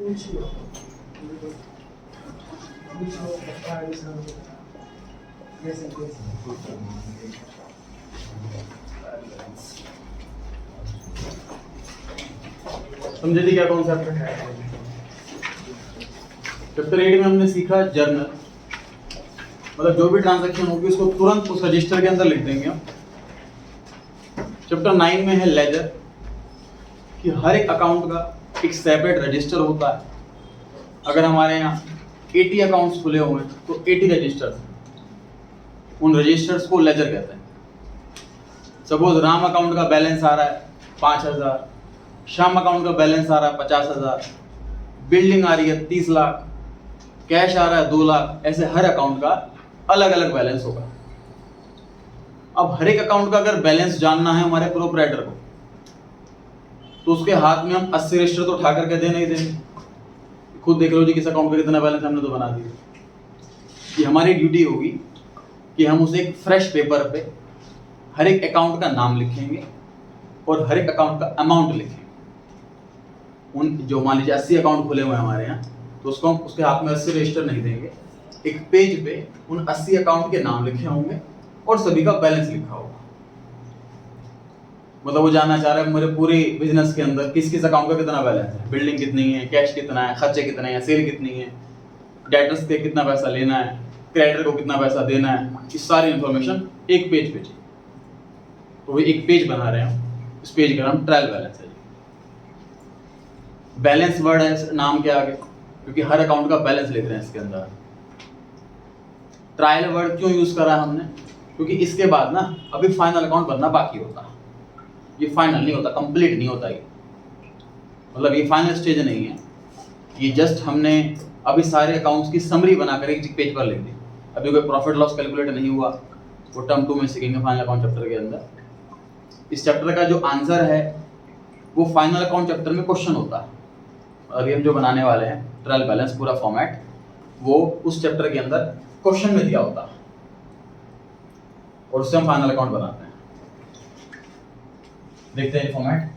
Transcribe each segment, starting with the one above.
समझे थी क्या कॉन्सेप्ट है? चैप्टर 8 में हमने सीखा जर्नल, मतलब जो भी ट्रांजैक्शन होगी उसको तुरंत उस रजिस्टर के अंदर लिख देंगे हम। चैप्टर 9 में है लेजर, कि हर एक अकाउंट का एक सेपरेट रजिस्टर होता है। अगर हमारे यहाँ 80 अकाउंट्स खुले हुए हैं तो 80 रजिस्टर्स, उन रजिस्टर्स को लेजर कहते हैं। सपोज राम अकाउंट का बैलेंस आ रहा है 5000, श्याम अकाउंट का बैलेंस आ रहा है 50,000, बिल्डिंग आ रही है 30 लाख, कैश आ रहा है 2 लाख, ऐसे हर अकाउंट का अलग अलग बैलेंस होगा। अब हर एक अकाउंट का अगर बैलेंस जानना है हमारे प्रोपराइटर को, तो उसके हाथ में हम 80 रजिस्टर तो उठा करके दे नहीं देंगे। खुद देख लो जी किस अकाउंट का कितना बैलेंस, हमने तो बना दिया। कि हमारी ड्यूटी होगी कि हम उसे एक फ्रेश पेपर पे हर एक अकाउंट का नाम लिखेंगे और हर एक अकाउंट का अमाउंट लिखेंगे। उन जो मान लीजिए 80 अकाउंट खुले हुए हैं हमारे यहाँ, तो उसको हम उसके हाथ में 80 रजिस्टर नहीं देंगे। एक पेज पे उन 80 अकाउंट के नाम लिखे होंगे और सभी का बैलेंस लिखा होगा। मतलब वो जानना चाह रहा है मेरे पूरे बिजनेस के अंदर किस किस अकाउंट का कितना बैलेंस है, बिल्डिंग कितनी है, कैश कितना है, खर्चे कितने हैं, सेल कितनी है, डेटर्स के कितना पैसा लेना है, क्रेडिटर को कितना पैसा देना है, ये सारी इंफॉर्मेशन एक पेज पे चाहिए। तो वो एक पेज बना रहे हैं, इस पेज का नाम ट्रायल बैलेंस है। बैलेंस वर्ड है नाम के आगे, क्योंकि हर अकाउंट का बैलेंस लिख रहे हैं इसके अंदर। ट्रायल वर्ड क्यों यूज करा हमने? क्योंकि इसके बाद ना अभी फाइनल अकाउंट बनना बाकी होता। ये फाइनल नहीं होता, कंप्लीट नहीं होता ये, मतलब ये फाइनल स्टेज नहीं है। ये जस्ट हमने अभी सारे अकाउंट्स की समरी बनाकर एक पेज पर लिख दी। अभी कोई प्रॉफिट लॉस कैलकुलेट नहीं हुआ, वो टर्म 2 में सीखेंगे फाइनल अकाउंट चैप्टर के अंदर। इस चैप्टर का जो आंसर है वो फाइनल अकाउंट चैप्टर में क्वेश्चन होता है। अभी हम जो बनाने वाले हैं ट्रायल बैलेंस पूरा फॉर्मेट, वो उस चैप्टर के अंदर क्वेश्चन में दिया होता है और उससे हम फाइनल अकाउंट बनाते हैं। देखते हैं फॉर्मेट।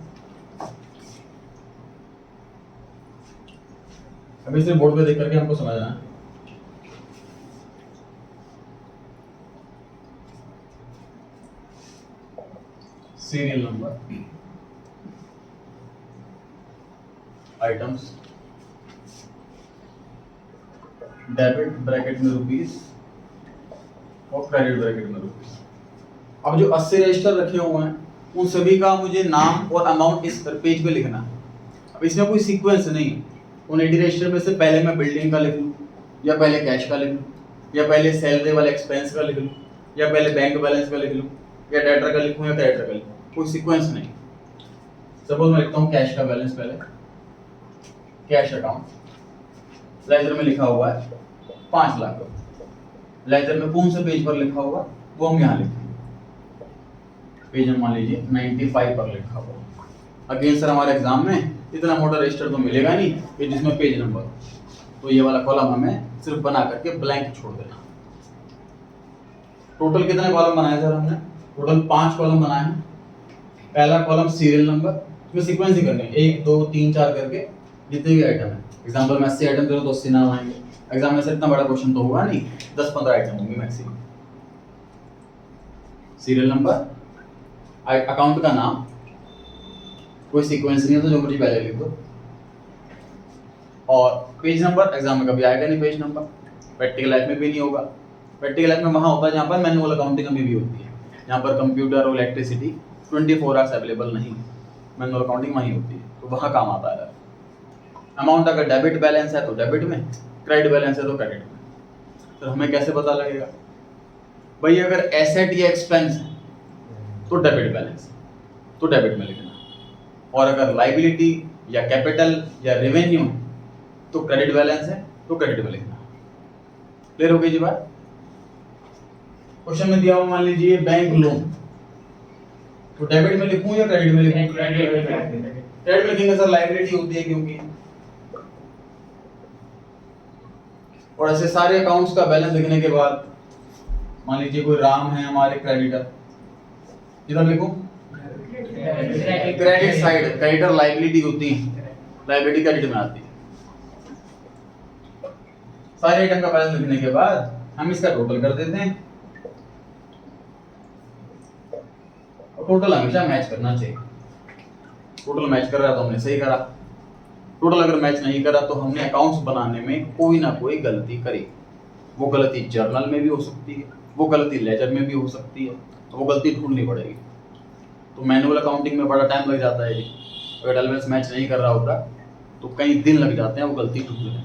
अभी सिर्फ बोर्ड पे देख करके हमको समझना है। Serial number, items, debit bracket में रुपीस और क्रेडिट ब्रैकेट में रुपीस। अब जो 80 रजिस्टर रखे हुए हैं उन सभी का मुझे नाम और अमाउंट इस पेज पे लिखना है। अब इसमें कोई सीक्वेंस नहीं है। उन 80 रजिस्टर में से पहले मैं बिल्डिंग का लिख लूँ, या पहले कैश का लिख लूँ, या पहले सैलरी वाले एक्सपेंस का लिख लूँ, या पहले बैंक बैलेंस का लिख लूँ, या डेटर का लिखूँ या क्रेडिटर का लिखूँ, कोई सीक्वेंस नहीं। सपोज मैं लिखता हूँ कैश का बैलेंस पहले, कैश अकाउंट, लेजर में लिखा हुआ है 5 लाख रुपए। लेजर में कौन से पेज पर लिखा हुआ वो हम यहाँ लिखेंगे। पेज मान लीजिए 95 पर लिखा हुआ। अगेन सर हमारे एग्जाम में इतना मोटा रजिस्टर तो मिलेगा नहीं कि जिसमें पेज नंबर, तो ये वाला कॉलम हमें सिर्फ बना करके ब्लैंक छोड़ देना। टोटल कितने कॉलम बनाए सर हमने? टोटल 5 कॉलम बनाए हैं। पहला कॉलम सीरियल नंबर, इसमें सीक्वेंस ही करने 1 2 3 4 करके जितने भी आइटम है। एग्जाम्पल में 80 आइटम करो तो 80 नाम आएंगे। एग्जाम में से इतना बड़ा क्वेश्चन तो होगा नहीं, 10-15 आइटम होंगे मैक्सिमम। सीरियल नंबर, अकाउंट का नाम, कोई सीक्वेंस नहीं है तो जो मर्जी पहले लिख दो, और पेज नंबर। एग्जाम में कभी आएगा नहीं पेज नंबर, प्रैक्टिकल लाइफ में भी नहीं होगा। प्रैक्टिकल लाइफ में वहाँ होता है जहाँ पर मैनुअल अकाउंटिंग अभी भी होती है, जहाँ पर कंप्यूटर और इलेक्ट्रिसिटी 24 आवर्स अवेलेबल नहीं है, मैनुअल अकाउंटिंग वहीं होती है, तो वहाँ काम आता है। अमाउंट अगर डेबिट बैलेंस है तो डेबिट में, क्रेडिट बैलेंस है तो क्रेडिट में। तो हमें कैसे पता लगेगा भाई? अगर एसेट या एक्सपेंस है तो डेबिट बैलेंस, तो डेबिट में लिखना, और अगर लाइबिलिटी या कैपिटल या रेवेन्यू तो क्रेडिट बैलेंस है तो क्रेडिट में लिखना। क्लियर हो गई जी बात? क्वेश्चन में दिया हुआ मान लीजिए बैंक लोन, तो डेबिट में लिखूं या क्रेडिट में लिखूं? क्रेडिट में लिखेंगे सर, लाइबिलिटी होती है क्योंकि। और ऐसे सारे अकाउंट्स का बैलेंस लिखने के बाद मान लीजिए कोई राम है हमारे क्रेडिटर, इधर लिखूं क्रेडिट साइड, क्रेडिटर लाइबिलिटी होती है, लाइबिलिटी क्रेडिट में आती है। सारे आइटम का बैलेंस लिखने के बाद हम इसका टोटल कर देते हैं, और टोटल हमेशा मैच करना चाहिए। टोटल मैच कर रहा है तो हमने सही करा, टोटल अगर मैच नहीं करा तो हमने अकाउंट्स बनाने में कोई ना कोई गलती करी। वो गलती जर्नल में भी हो सकती है, वो गलती लेजर में भी हो सकती है, तो वो गलती ढूंढनी पड़ेगी। तो मैनुअल अकाउंटिंग में बड़ा टाइम लग जाता है जी। अगर बैलेंस मैच नहीं कर रहा होता तो कई दिन लग जाते हैं वो गलती ढूंढने में,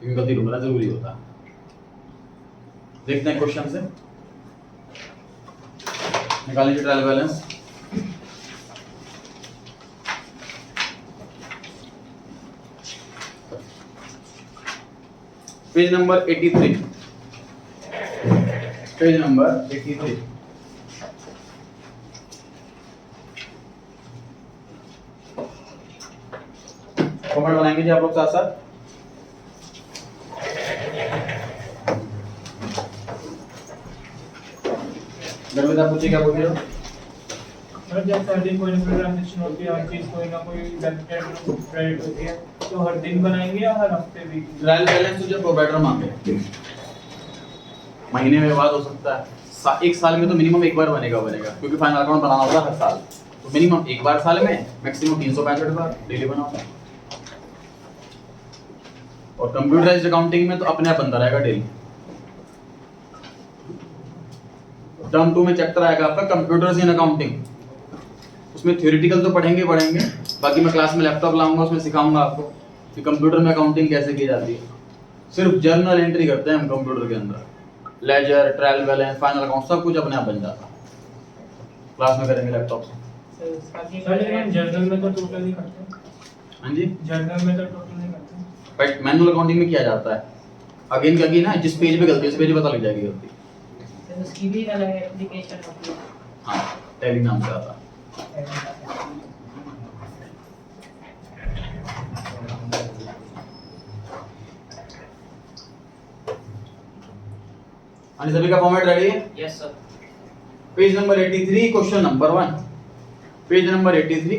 लेकिन गलती ढूंढना जरूरी होता है। देखते हैं क्वेश्चन से, निकाल लीजिए trial balance. Page number 83, page number 83। Comment बनाएंगे जी आप लोग साथ साथ। गर्मित आप पूछिए, क्या बोल रहे हो? सर जब हर दिन कोई ना कोई ट्रांजेक्शन होती है, हर चीज कोई ना कोई डेबिट क्रेडिट होती है, तो हर दिन बनाएंगे या हर हफ्ते भी? ट्रायल बैलेंस जो प्रोवाइडर मांगे, महीने में बाद हो सकता है, एक साल में तो मिनिमम एक बार बनेगा, क्योंकि फाइनल अकाउंट बनाना होगा हर साल, तो मिनिमम एक बार साल में, मैक्सिमम 365 बार डेली बनाओगे। और कंप्यूटराइज्ड अकाउंटिंग में तो अपने आप बनता रहेगा डेली। टर्म 2 में चैप्टर आएगा आपका कंप्यूटर्स इन अकाउंटिंग, उसमें थ्योरेटिकल तो पढ़ेंगे, बाकी मैं क्लास में लैपटॉप लाऊंगा, उसमें सिखाऊंगा आपको कि कंप्यूटर में अकाउंटिंग कैसे की जाती है। सिर्फ जर्नल एंट्री करते हैं हम कंप्यूटर के अंदर, ledger, trial balance, final account सब कुछ अपने आप बन जाता है, क्लास में करेंगे लैपटॉप से। सर जर्नल में तो टोटल नहीं करते। हाँ जी, जर्नल में तो टोटल नहीं करते, बट मैनुअल अकाउंटिंग में किया जाता है। अगेन क्या की ना, जिस पेज पे गलती है उस पेज पे पता लग जाएगी गलती। तो उसकी भी अलग एप्लीकेशन होती है। हाँ, टैली नाम से आता है। हाँ, सभी का फॉर्मेट रेडी है? Yes sir. Page number 83, question number 1। Page number 83,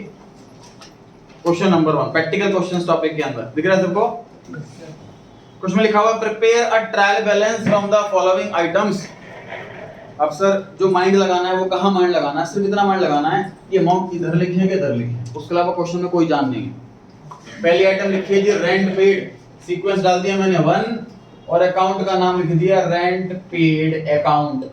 question number 1, practical questions topic के अंदर दिख रहा है सबको? कुछ में लिखा हुआ prepare a trial balance from the following items. अब सर जो माइंड लगाना है वो कहाँ माइंड लगाना है? सिर्फ इतना माइंड लगाना है कि अमाउंट इधर लिखें कि इधर लिखें, उसके अलावा क्वेश्चन में कोई जान नहीं है। पहली आइटम लिखिए जी रेंट पेड, सीक्वेंस डाल दिया मैंने 1, और अकाउंट का नाम लिख दिया रेंट पेड अकाउंट।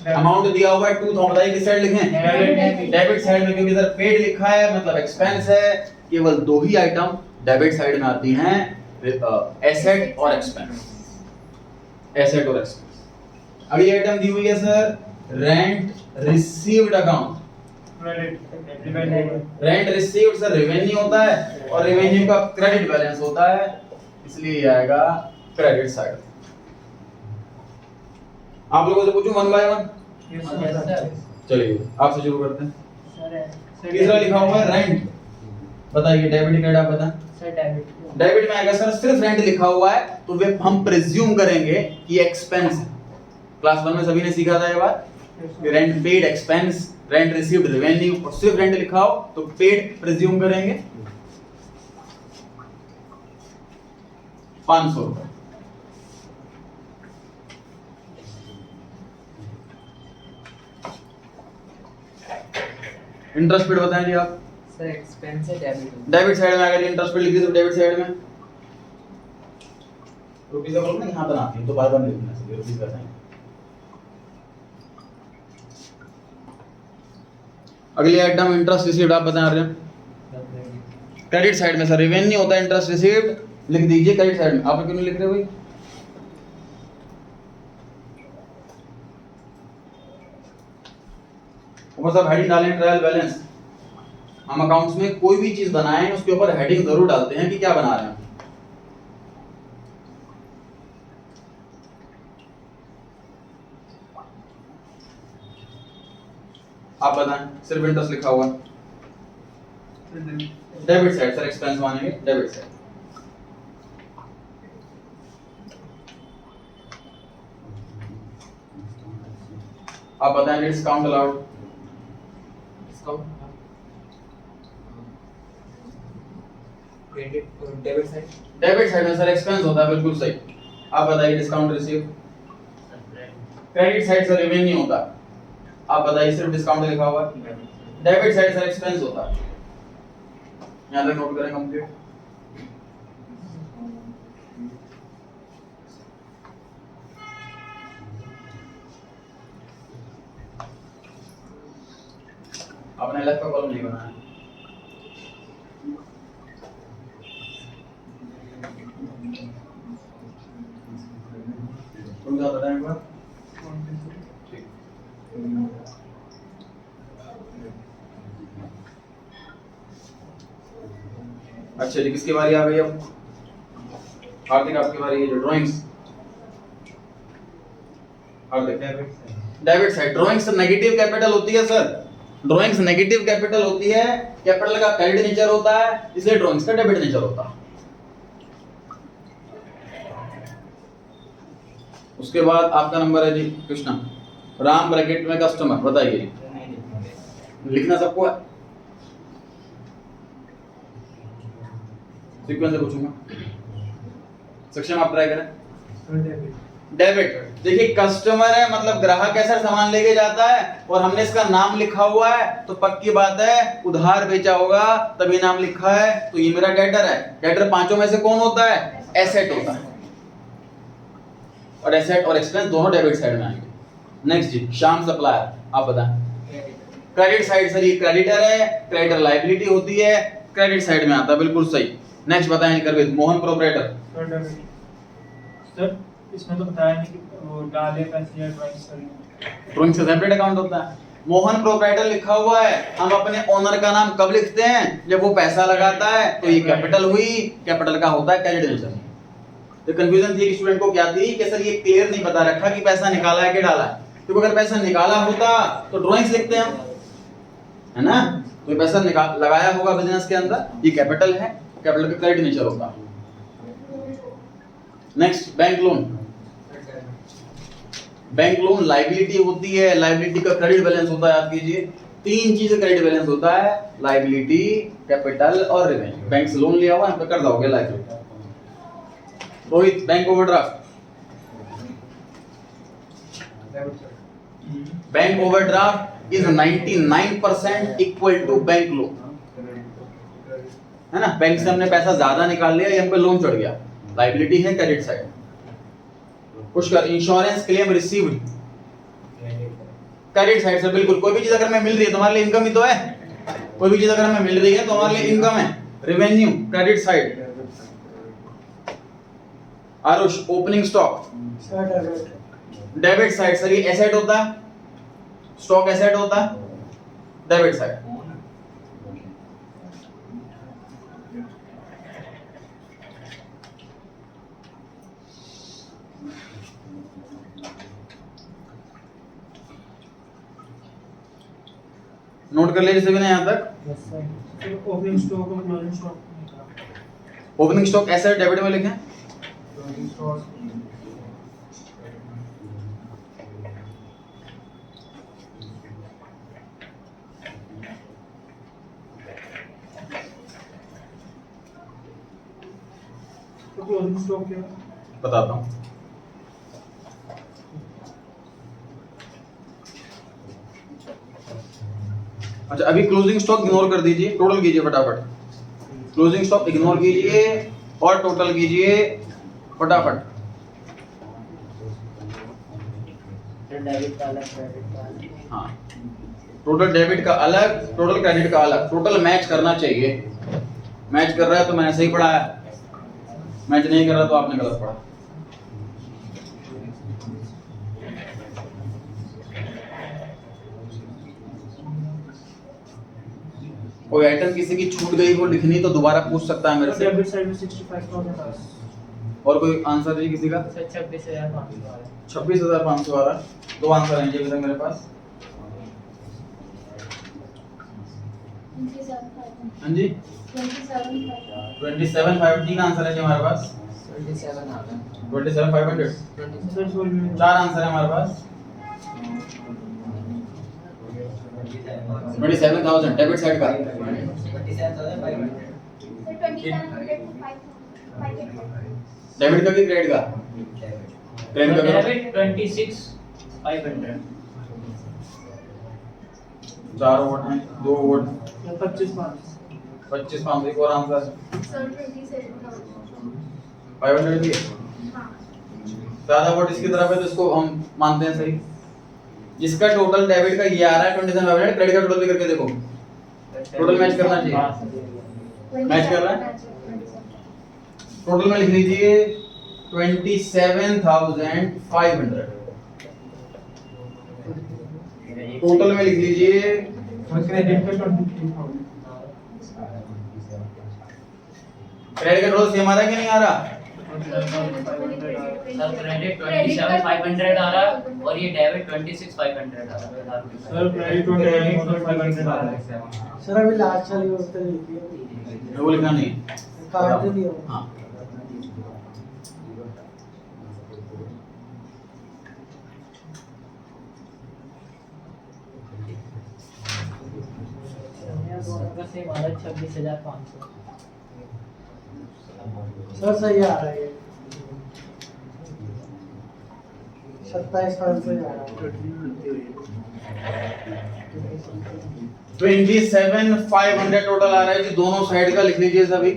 अमाउंट दिया हुआ है 2000, बताइए किस साइड लिखें? डेबिट साइड में, क्योंकि इधर पेड लिखा है मतलब एक्सपेंस है। केवल दो ही आइटम डेबिट साइड में आती हैं, एसेट और एक्सपेंस, एसेट और एक्सपेंस। अगली आइटम दी हुई है sir rent received account. Rent received sir revenue होता है, और रेवेन्यू का क्रेडिट बैलेंस होता है, इसलिए ये आएगा क्रेडिट साइड। आप लोगों से पूछूं 1 बाय 1? Yes sir. चलिए आपसे शुरू करते हैं। सर तीसरा लिखा हुआ है रेंट, बताइए डेबिट क्रेडिट आप बताएं। Sir debit. डेबिट में आएगा सर सिर्फ रेंट लिखा हुआ है तो वे हम प्रिज्यूम करेंगे कि एक्सपेंस है। क्लास 1 में सभी ने सीखा था ये बात, rent paid expense, rent received revenue, और सिर्फ रेंट लिखा हो तो पेड प्रिज्यूम करेंगे। 500 रुपए। इंटरेस्ट पेड बताएं जी आप। सर एक्सपेंस है डेबिट। डेबिट साइड में आएगा जी, इंटरेस्ट पेड लिख दीजिए डेबिट साइड में। रुपीस का बोलो ना, यहाँ बनाती है तो बार बार नहीं लिखना चाहिए, रुपीस का साइन। अगली आइटम इंटरेस्ट रिसीव्ड, आप बता रहे हैं क्रेडिट साइड में सर रेवेन्यू होता है, इंटरेस्ट रिसीव्ड लिख दीजिए क्रेडिट साइड में। आप क्यों नहीं लिख रहे भाई? ऊपर सब हेडिंग डालें ट्रायल बैलेंस। हम अकाउंट्स में कोई भी चीज बनाएं उसके ऊपर हेडिंग जरूर डालते हैं कि क्या बना रहे हैं। आप बताएं, सिर्फ इंटरेस्ट लिखा हुआ डेबिट साइड सर, एक्सपेंस मानेंगे डेबिट साइड। आप बताएं discount allowed. Discount credit debit side debit side में सर एक्सपेंस होता है, बिल्कुल सही। आप बताइए discount receive. Credit side sir revenue होता है, आप बताइए सिर्फ डिस्काउंट लिखा हुआ है। डेबिट साइड सर एक्सपेंस होता है, यहां तक नोट करें कंप्लीट। आपने अलग का कॉलम नहीं बनाया। तुम क्या बताएं एक बार? ठीक। अच्छा जी, किसकी बारी आ गई अब? हार्दिक आपकी बारी है। जो drawings, Hardik debit side drawings negative capital होती है सर। ड्राइंग्स नेगेटिव कैपिटल होती है, कैपिटल का क्रेडिट नेचर होता है, इसलिए ड्राइंग्स का डेबिट नेचर होता है। उसके बाद आपका नंबर है जी कृष्णा। राम ब्रैकेट में कस्टमर, बताइए लिखना सबको है, सीक्वेंस से पूछूंगा। सक्षम आप ट्राई करें। डेबिट, देखिए कस्टमर है मतलब ग्राहक ऐसा सामान लेके जाता है और हमने इसका नाम लिखा हुआ है तो पक्की बात है उधार बेचा होगा तभी नाम लिखा है, तो ये मेरा डेटर है। डेटर पांचों में से कौन होता है? एसेट होता है, और एसेट और एक्सपेंस दोनों डेबिट साइड में आएंगे। नेक्स्ट जी श्याम सप्लायर, आप बताएं। क्रेडिट साइड सर ये क्रेडिटर है, क्रेडिटर लायबिलिटी होती है, क्रेडिट साइड में आता है, बिल्कुल सही। नेक्स्ट बताएं करविद। मोहन प्रोपराइटर। सर इसमें तो बताया नहीं कि वो डाले पैसे या ड्राइंग्स करेंगे। ड्राइंग से सेपरेट अकाउंट होता है। मोहन प्रोपराइटर लिखा हुआ है, हम अपने ओनर का नाम कब लिखते हैं? जब वो पैसा लगाता है, तो ये कैपिटल हुई, कैपिटल का होता है क्रेडिट नेचर। तो कंफ्यूजन थी स्टूडेंट को क्या थी कि सर ये क्लियर नहीं बता रखा कि पैसा निकाला है कि डाला है। तो अगर पैसा निकाला होता तो ड्राइंग्स लिखते हैं हम, है ना? तो पैसा निकाल लगाया होगा बिजनेस के अंदर, ये कैपिटल है, कैपिटल का क्रेडिट नेचर होता है। Next bank loan. Bank loan liability होती है, लायबिलिटी का क्रेडिट बैलेंस होता है, याद कीजिए। तीन चीजें क्रेडिट बैलेंस होता है, लायबिलिटी, कैपिटल और रेवेन्यू। बैंक से लोन लिया हुआ है, कर दोगे liability. Rohit bank overdraft. Bank overdraft is 99% equal to bank loan, है ना? बैंक से हमने पैसा ज्यादा निकाल लिया, ये हम पे लोन चढ़ गया, लायबिलिटी है credit side. Pushkar insurance claim received, credit side से बिल्कुल। कोई भी चीज अगर हमें मिल रही है तो हमारे लिए इनकम ही तो है, कोई भी चीज अगर हमें मिल रही है तो हमारे लिए इनकम है। Revenue credit side. Aarush opening stock debit side sir, ये एसेट होता है, स्टॉक एसेट होता है, डेबिट साइड। नोट कर लीजिए सभी ने यहां तक। Yes sir. ओपनिंग स्टॉक और closing stock. Opening stock asset debit में लिखें। क्लोजिंग स्टॉक तो क्लोजिंग स्टॉक क्या है? बताता हूं। अच्छा अभी क्लोजिंग स्टॉक इग्नोर कर दीजिए, टोटल कीजिए फटाफट। क्लोजिंग स्टॉक इग्नोर कीजिए और टोटल कीजिए फटाफट। डेबिट का अलग क्रेडिट का अलग। हाँ, टोटल डेबिट का अलग, टोटल क्रेडिट का अलग। टोटल मैच करना चाहिए, मैच कर रहा है तो मैंने सही पढ़ाया, मैच नहीं कर रहा तो आपने गलत पढ़ा। कोई आइटम किसी की छूट गई हो लिखनी तो दोबारा पूछ सकता है मेरे से। डेबिट साइड में 65,000 और कोई आंसर है किसी का? सर 26,500 आ रहा है। 26,500 आ रहा है। दो आंसर हैं जी अभी तक मेरे पास। हाँ जी 27,500 तीन आंसर है जी हमारे पास। 27 आ रहा है। 27,500 सर सॉरी चार आंसर है हमारे पास। 27,000 डेबिट साइड का। डेबिट का कि क्रेडिट का? क्रेडिट का करो। डेबिट 26,500 चार वोट हैं, 2 वोट, 25,500 25,500 एक और आंसर 500 दिए। ज्यादा वोट इसकी तरफ है तो इसको हम मानते हैं सही। जिसका टोटल डेबिट का ये आ रहा है 27,500, क्रेडिट का टोटल भी करके देखो, टोटल मैच करना चाहिए। मैच कर रहा है? टोटल में लिख लीजिए 27,500। टोटल में लिख लीजिए क्रेडिट पे 23,000 क्रेडिट का टोटल सेम आ रहा है कि नहीं आ रहा? सर क्रेडिट 27,500 आ रहा है और ये डेबिट 26,500 आ रहा है। सर क्रेडिट 29,500 आ रहा है। सर अभी लास्ट वाली वक्त लिखी है वो लिखना नहीं है। कार्ड दे दिया हाँ दोनों का सेम आ रहा है 26,500। सर सही आ रहा है ये 27,500 आ रहा है 27,500 टोटल आ रहा है जी। दोनों साइड का लिख लीजिए सभी।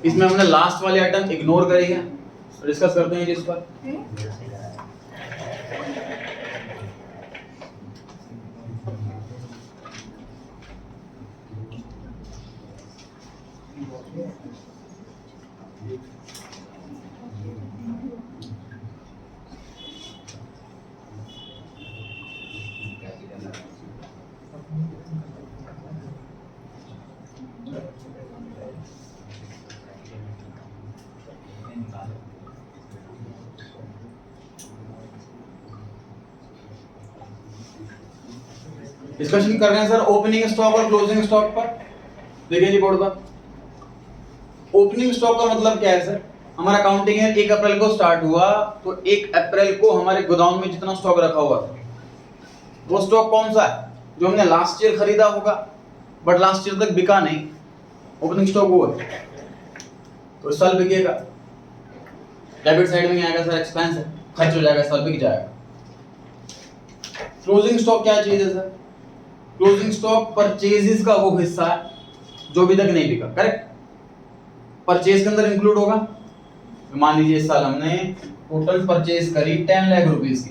इसमें हमने लास्ट वाली आइटम इग्नोर करी है, डिस्कस करते हैं जी इस पर। डिस्कशन कर रहे हैं सर ओपनिंग स्टॉक और क्लोजिंग स्टॉक पर। देखिए जी बोर्ड पर, ओपनिंग स्टॉक का मतलब क्या है सर? हमारा अकाउंटिंग है 1 अप्रैल को स्टार्ट हुआ, तो 1 अप्रैल को हमारे गोदाम में जितना स्टॉक रखा हुआ था वो स्टॉक कौन सा है? जो हमने लास्ट ईयर खरीदा होगा बट लास्ट ईयर तक बिका नहीं, ओपनिंग स्टॉक वो है, तो इस साल बिकेगा। डेबिट साइड में आएगा सर एक्सपेंस है, खर्च हो जाएगा, इस साल बिक जाएगा। क्लोजिंग स्टॉक क्या चीज है सर? क्लोजिंग स्टॉक परचेजेस का वो हिस्सा है जो अभी तक नहीं बिका, करेक्ट? परचेज के अंदर इंक्लूड होगा। मान लीजिए इस साल हमने टोटल परचेज करी 10 लाख रुपीस की,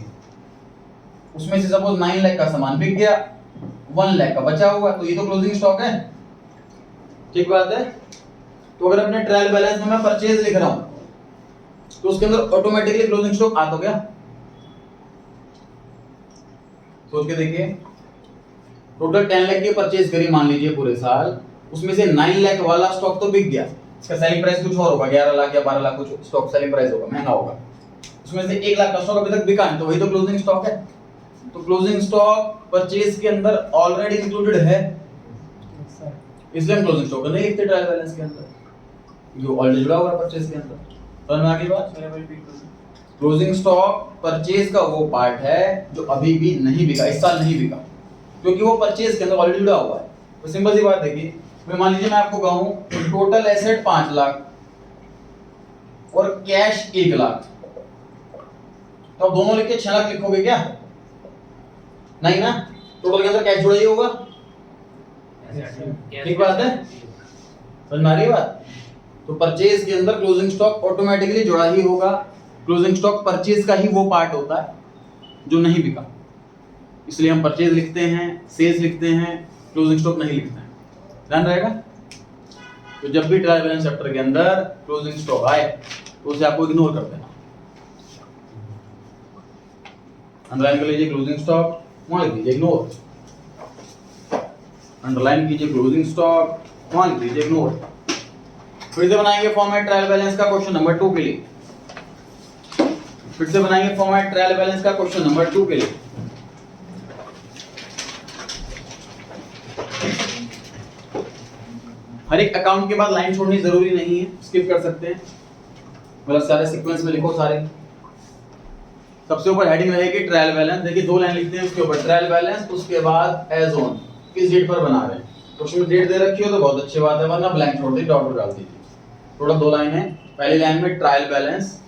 उसमें से सपोज 9 लाख का सामान बिक गया, 1 लाख का बचा हुआ, तो ये तो क्लोजिंग स्टॉक है, ठीक बात है। तो अगर अपने ट्रायल बैलेंस में मैं परचेज लिख रहा हूं तो उसके अंदर ऑटोमेटिकली क्लोजिंग स्टॉक आ तो गया। सोच के देखिए, टोटल 10 लाख की परचेज करी मान लीजिए पूरे साल, उसमें से 9 लाख वाला स्टॉक तो बिक गया, इसका सेलिंग प्राइस कुछ और होगा, 11 लाख या 12 लाख कुछ स्टॉक सेलिंग प्राइस होगा, महंगा होगा। उसमें से 1 लाख का स्टॉक अभी तक बिका नहीं, तो वही तो क्लोजिंग स्टॉक है। तो क्लोजिंग स्टॉक परचेज के अंदर ऑलरेडी इंक्लूडेड है, इसलिए हम क्लोजिंग स्टॉक नहीं लिखते ट्रायल बैलेंस के अंदर, जो ऑलरेडी जुड़ा हुआ है परचेज के अंदर। समझ में आ गई बात? क्लोजिंग स्टॉक परचेज का वो पार्ट है जो अभी भी नहीं बिका, इस साल नहीं बिका, क्योंकि वो परचेज के अंदर ऑलरेडी जुड़ा हुआ है। तो सिंपल सी बात देखिए, मैं मान लीजिए मैं आपको कहूं टोटल एसेट 5 लाख और कैश 1 लाख, तो आप दोनों लिख के 6 लाख लिखोगे क्या? नहीं ना, टोटल के अंदर कैश जुड़ा ही होगा, ठीक बात है? समझ में आ रही है बात? तो परचेज के अंदर क्लोजिंग स्टॉक ऑटोमेटिकली जुड़ा ही होगा। क्लोजिंग स्टॉक परचेज का ही वो पार्ट होता है जो नहीं बिका, इसलिए हम परचेज लिखते हैं, सेल्स लिखते हैं, क्लोजिंग स्टॉक नहीं लिखते हैं। ध्यान रहेगा? तो जब भी ट्रायल बैलेंस चैप्टर के अंदर क्लोजिंग स्टॉक आए तो उसे आपको इग्नोर कर देना। अंडरलाइन कर लीजिए क्लोजिंग स्टॉक, वहां लिख दीजिए इग्नोर। अंडरलाइन कीजिए क्लोजिंग स्टॉक, वहां लिख दीजिए इग्नोर। फिर से बनाएंगे फॉर्मेट ट्रायल बैलेंस का क्वेश्चन नंबर 2 के लिए। फिर से बनाएंगे फॉर्मेट ट्रायल बैलेंस का क्वेश्चन नंबर 2 के लिए। हर एक अकाउंट के बाद लाइन छोड़नी जरूरी नहीं है, स्किप कर सकते हैं, मतलब सारे सीक्वेंस में लिखो सारे। सबसे ऊपर हेडिंग रहेगी ट्रायल बैलेंस, देखिए 2 लाइन लिखते हैं उसके ऊपर ट्रायल बैलेंस, उसके बाद एज ऑन, किस डेट पर बना रहे हैं। क्वेश्चन में डेट दे रखी हो तो बहुत अच्छी बात है, वरना ब्लैंक छोड़ दी, डॉट डाल दीजिए। टोटल 2 लाइन है। पहली लाइन में ट्रायल बैलेंस,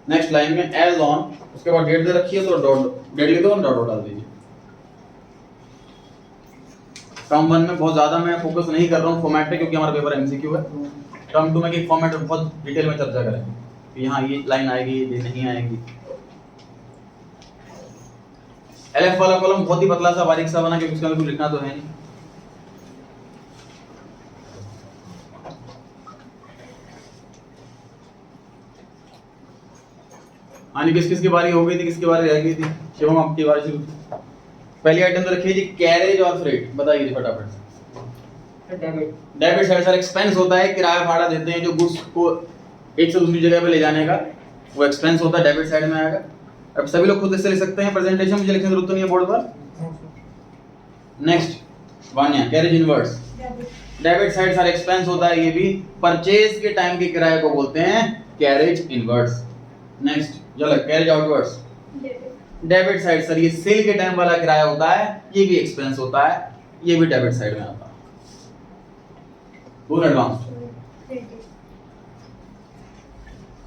नेक्स्ट लाइन में एज ऑन, उसके बाद डेट दे रखी है तो डॉट डेट लिख दो, डॉट डाल दीजिए। टर्म 1 में बहुत ज्यादा मैं फोकस नहीं कर रहा हूँ फॉर्मेट पे, क्योंकि हमारा पेपर एमसीक्यू है। टर्म 2 में कि फॉर्मेट में बहुत डिटेल में चर्चा करेंगे कि यहाँ ये लाइन आएगी, ये नहीं आएगी। एलएफ वाला कॉलम बहुत ही पतला सा बारीक सा बना, क्योंकि उसके अंदर कुछ लिखना तो है नहीं। हाँ जी, किस किस की बारी हो गई थी, किसकी बारी रह गई थी? शिवम आपकी बारी शुरू। पहली आइटम तो रखिए जी कैरेज और फ्रेट, बताइए जी फटाफट से। डेबिट साइड सर एक्सपेंस होता है, किराया भाड़ा देते हैं जो गुड्स को एक से दूसरी जगह पे ले जाने का, वो एक्सपेंस होता है, डेबिट साइड में आएगा। अब सभी लोग खुद से लिख सकते हैं, प्रेजेंटेशन मुझे लिखने की जरूरत नहीं है बोर्ड पर। Next Vanya, carriage inwards, debit side sir expense होता है, ये भी परचेज के टाइम के किराए को बोलते हैं कैरेज इनवर्ड्स। नेक्स्ट झलक, carriage outwards, debit side sir ये सेल के टाइम वाला किराया होता है, ये भी एक्सपेंस होता है, ये भी डेबिट साइड में आता है। फुल एडवांस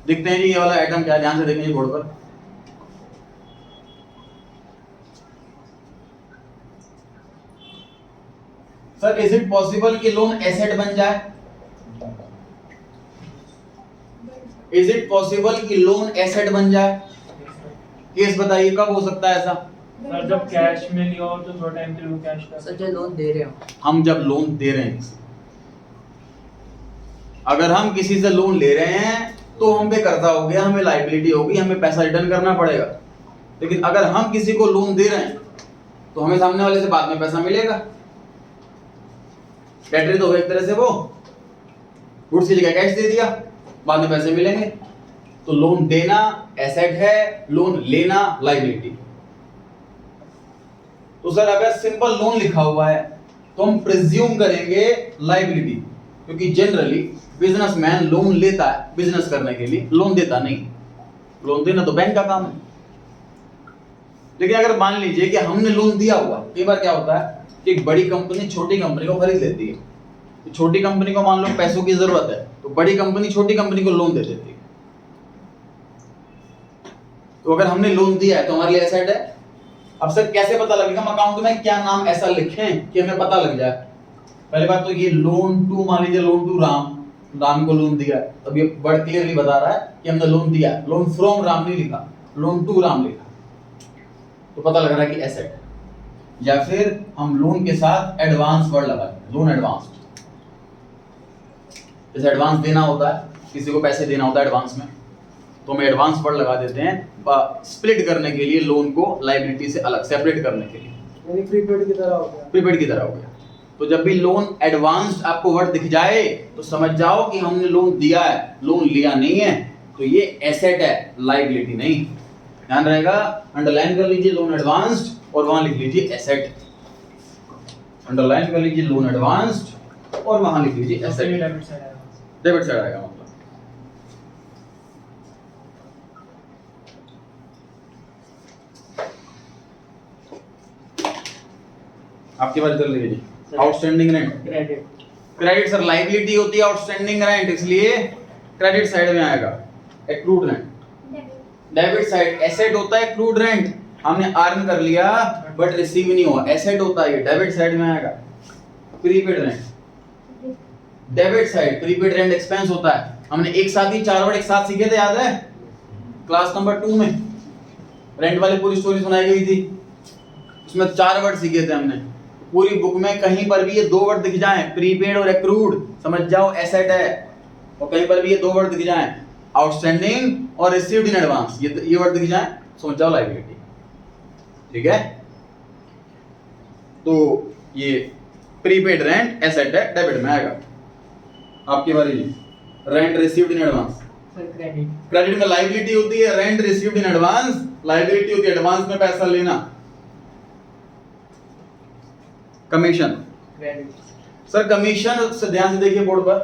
दिखते हैं जी, ये वाला आइटम क्या है, ध्यान से देखेंगे बोर्ड पर। सर इज इट पॉसिबल कि लोन एसेट बन जाए? इज इट पॉसिबल कि लोन एसेट बन जाए? केस बताइए कब हो सकता है ऐसा? सर जब कैश में लिया हो तो थोड़ा टाइम के लिए कैश का। सर जो लोन दे रहे हो, हम जब लोन दे रहे हैं, अगर हम किसी से लोन ले रहे हैं तो हम पे कर्जा हो गया, हमें लायबिलिटी होगी, हमें पैसा रिटर्न करना पड़ेगा। लेकिन अगर हम किसी को लोन दे रहे हैं तो हमें सामने वाले से बाद में पैसा मिलेगा। कैटरी तो एक तरह से वो गुड्स की जगह कैश दे दिया, बाद में पैसे मिलेंगे। तो लोन देना एसेट है, लोन लेना लायबिलिटी। तो सर अगर सिंपल लोन लिखा हुआ है तो हम प्रिज्यूम करेंगे लायबिलिटी, क्योंकि जनरली बिजनेसमैन लोन लेता है बिजनेस करने के लिए, लोन देता नहीं। लोन देना तो बैंक का काम है। लेकिन अगर मान लीजिए कि हमने लोन दिया हुआ, कई बार क्या होता है कि एक बड़ी कंपनी छोटी कंपनी को खरीद लेती है, तो छोटी कंपनी को मान लो पैसों की जरूरत है, तो बड़ी कंपनी छोटी कंपनी को लोन दे देती है। तो अगर हमने लोन दिया है तो हमारे लिए एसेट है। अब सर कैसे पता लगेगा हम अकाउंट में क्या नाम ऐसा लिखें कि हमें पता लग जाए? पहली बात तो ये लोन टू, मान लीजिए लोन टू राम, राम को लोन दिया, तब ये वर्ड क्लियरली बता रहा है कि हमने लोन दिया। लोन फ्रॉम राम नहीं लिखा, लोन टू राम लिखा, तो पता लग रहा है कि एसेट है। या फिर हम लोन के साथ एडवांस वर्ड लगाते हैं, लोन एडवांस। जैसे एडवांस देना होता है, किसी को पैसे देना होता है एडवांस में, तो हम एडवांस वर्ड लगा देते हैं स्प्लिट करने के लिए, लोन को लायबिलिटी से अलग सेपरेट करने के लिए। यानी प्रीपेड की तरह हो गया। प्रीपेड की तरह हो गया। तो जब भी लोन एडवांस्ड आपको वर्ड दिख जाए तो समझ जाओ कि हमने लोन दिया है, लोन लिया नहीं है, तो ये एसेट है, लायबिलिटी नहीं। ध्यान रहेगा, अंडरलाइन कर लीजिए लोन एडवांस्ड और वहां लिख लीजिए एसेट। अंडरलाइन कर लीजिए लोन एडवांस्ड और वहां लिख लीजिए एसेट। डेबिट साइड आएगा। डेबिट साइड आएगा मतलब। आपकी बात चल रही है जी। Outstanding rent, credit. Credit sir liability होती है आउटस्टैंडिंग रेंट, इसलिए क्रेडिट साइड में आएगा। Accrued rent, debit side asset होता है एक्रूड रेंट, हमने अर्न कर लिया बट रिसीव नहीं हुआ, एसेट होता है ये, डेबिट साइड में आएगा। Prepaid rent, debit side prepaid rent expense होता है। हमने एक साथ ही 4 वर्ड एक साथ सीखे थे, याद है क्लास नंबर 2 में रेंट वाली पूरी स्टोरी सुनाई गई थी, उसमें 4 वर्ड सीखे थे हमने। पूरी बुक में कहीं पर भी ये 2 वर्ड दिख जाएं, प्रीपेड और एक्रूड, समझ जाओ एसेट है। और कहीं पर भी ये 2 वर्ड दिख जाएं, आउटस्टैंडिंग और रिसीव्ड इन एडवांस, ये वर्ड दिख जाएं, समझ जाओ लायबिलिटी। ठीक है, तो ये प्रीपेड रेंट एसेट है, डेबिट में आएगा। आपकी बारी जी। Rent received in advance, sir credit. Credit में लायबिलिटी होती है, rent received in advance liability होती है, एडवांस में पैसा लेना। Commission, credit. सर कमीशन से ध्यान से देखिए बोर्ड पर।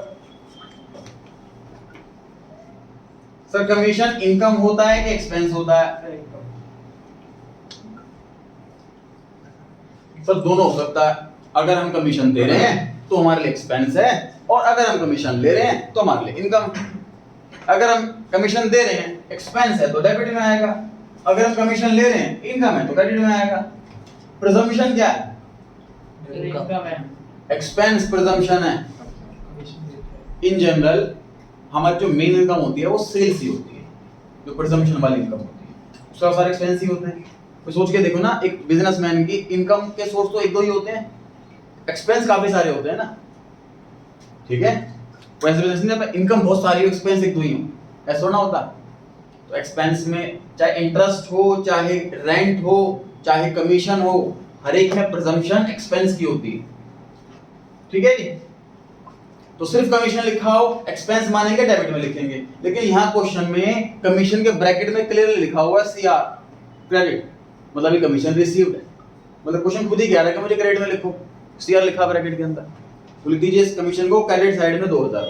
सर कमीशन इनकम होता है कि एक्सपेंस होता है? सर दोनों हो सकता है। अगर हम कमीशन दे रहे हैं तो हमारे लिए एक्सपेंस है, और अगर हम कमीशन ले रहे हैं तो हमारे लिए इनकम। अगर हम कमीशन दे रहे हैं एक्सपेंस है तो डेबिट में आएगा, अगर हम कमीशन ले रहे हैं इनकम है तो क्रेडिट में आएगा। प्रिजम्पशन क्या है? इनकम है। एक्सपेंस प्रिजम्पशन है। इन जनरल हमारी जो मेन इनकम होती है वो सेल्स ही होती है, जो प्रिजम्पशन वाली इनकम होती है उसका सारे एक्सपेंस ही होते हैं। तो सोच के देखो ना, एक बिजनेसमैन की इनकम के सोर्स तो एक दो ही होते हैं, एक्सपेंस काफी सारे होते हैं ना, ठीक है। वैसे बिजनेस में इनकम बहुत सारी हो, एक्सपेंस एक दो ही हो, ऐसा ना होता। तो एक्सपेंस में चाहे इंटरेस्ट हो, चाहे रेंट हो, चाहे कमीशन हो, हर एक में प्रिजम्पशन एक्सपेंस की होती है, ठीक है जी। तो सिर्फ कमीशन लिखा हो एक्सपेंस मानेंगे, डेबिट में लिखेंगे, लेकिन यहाँ क्वेश्चन में कमीशन के ब्रैकेट में क्लियरली लिखा हुआ है सीआर क्रेडिट, मतलब ये कमीशन रिसीव्ड है। मतलब क्वेश्चन खुद ही कह रहा है कि मुझे क्रेडिट में लिखो, सीआर लिखा ब्रैकेट के अंदर, तो लिख दीजिए इस कमीशन को क्रेडिट साइड में 2000।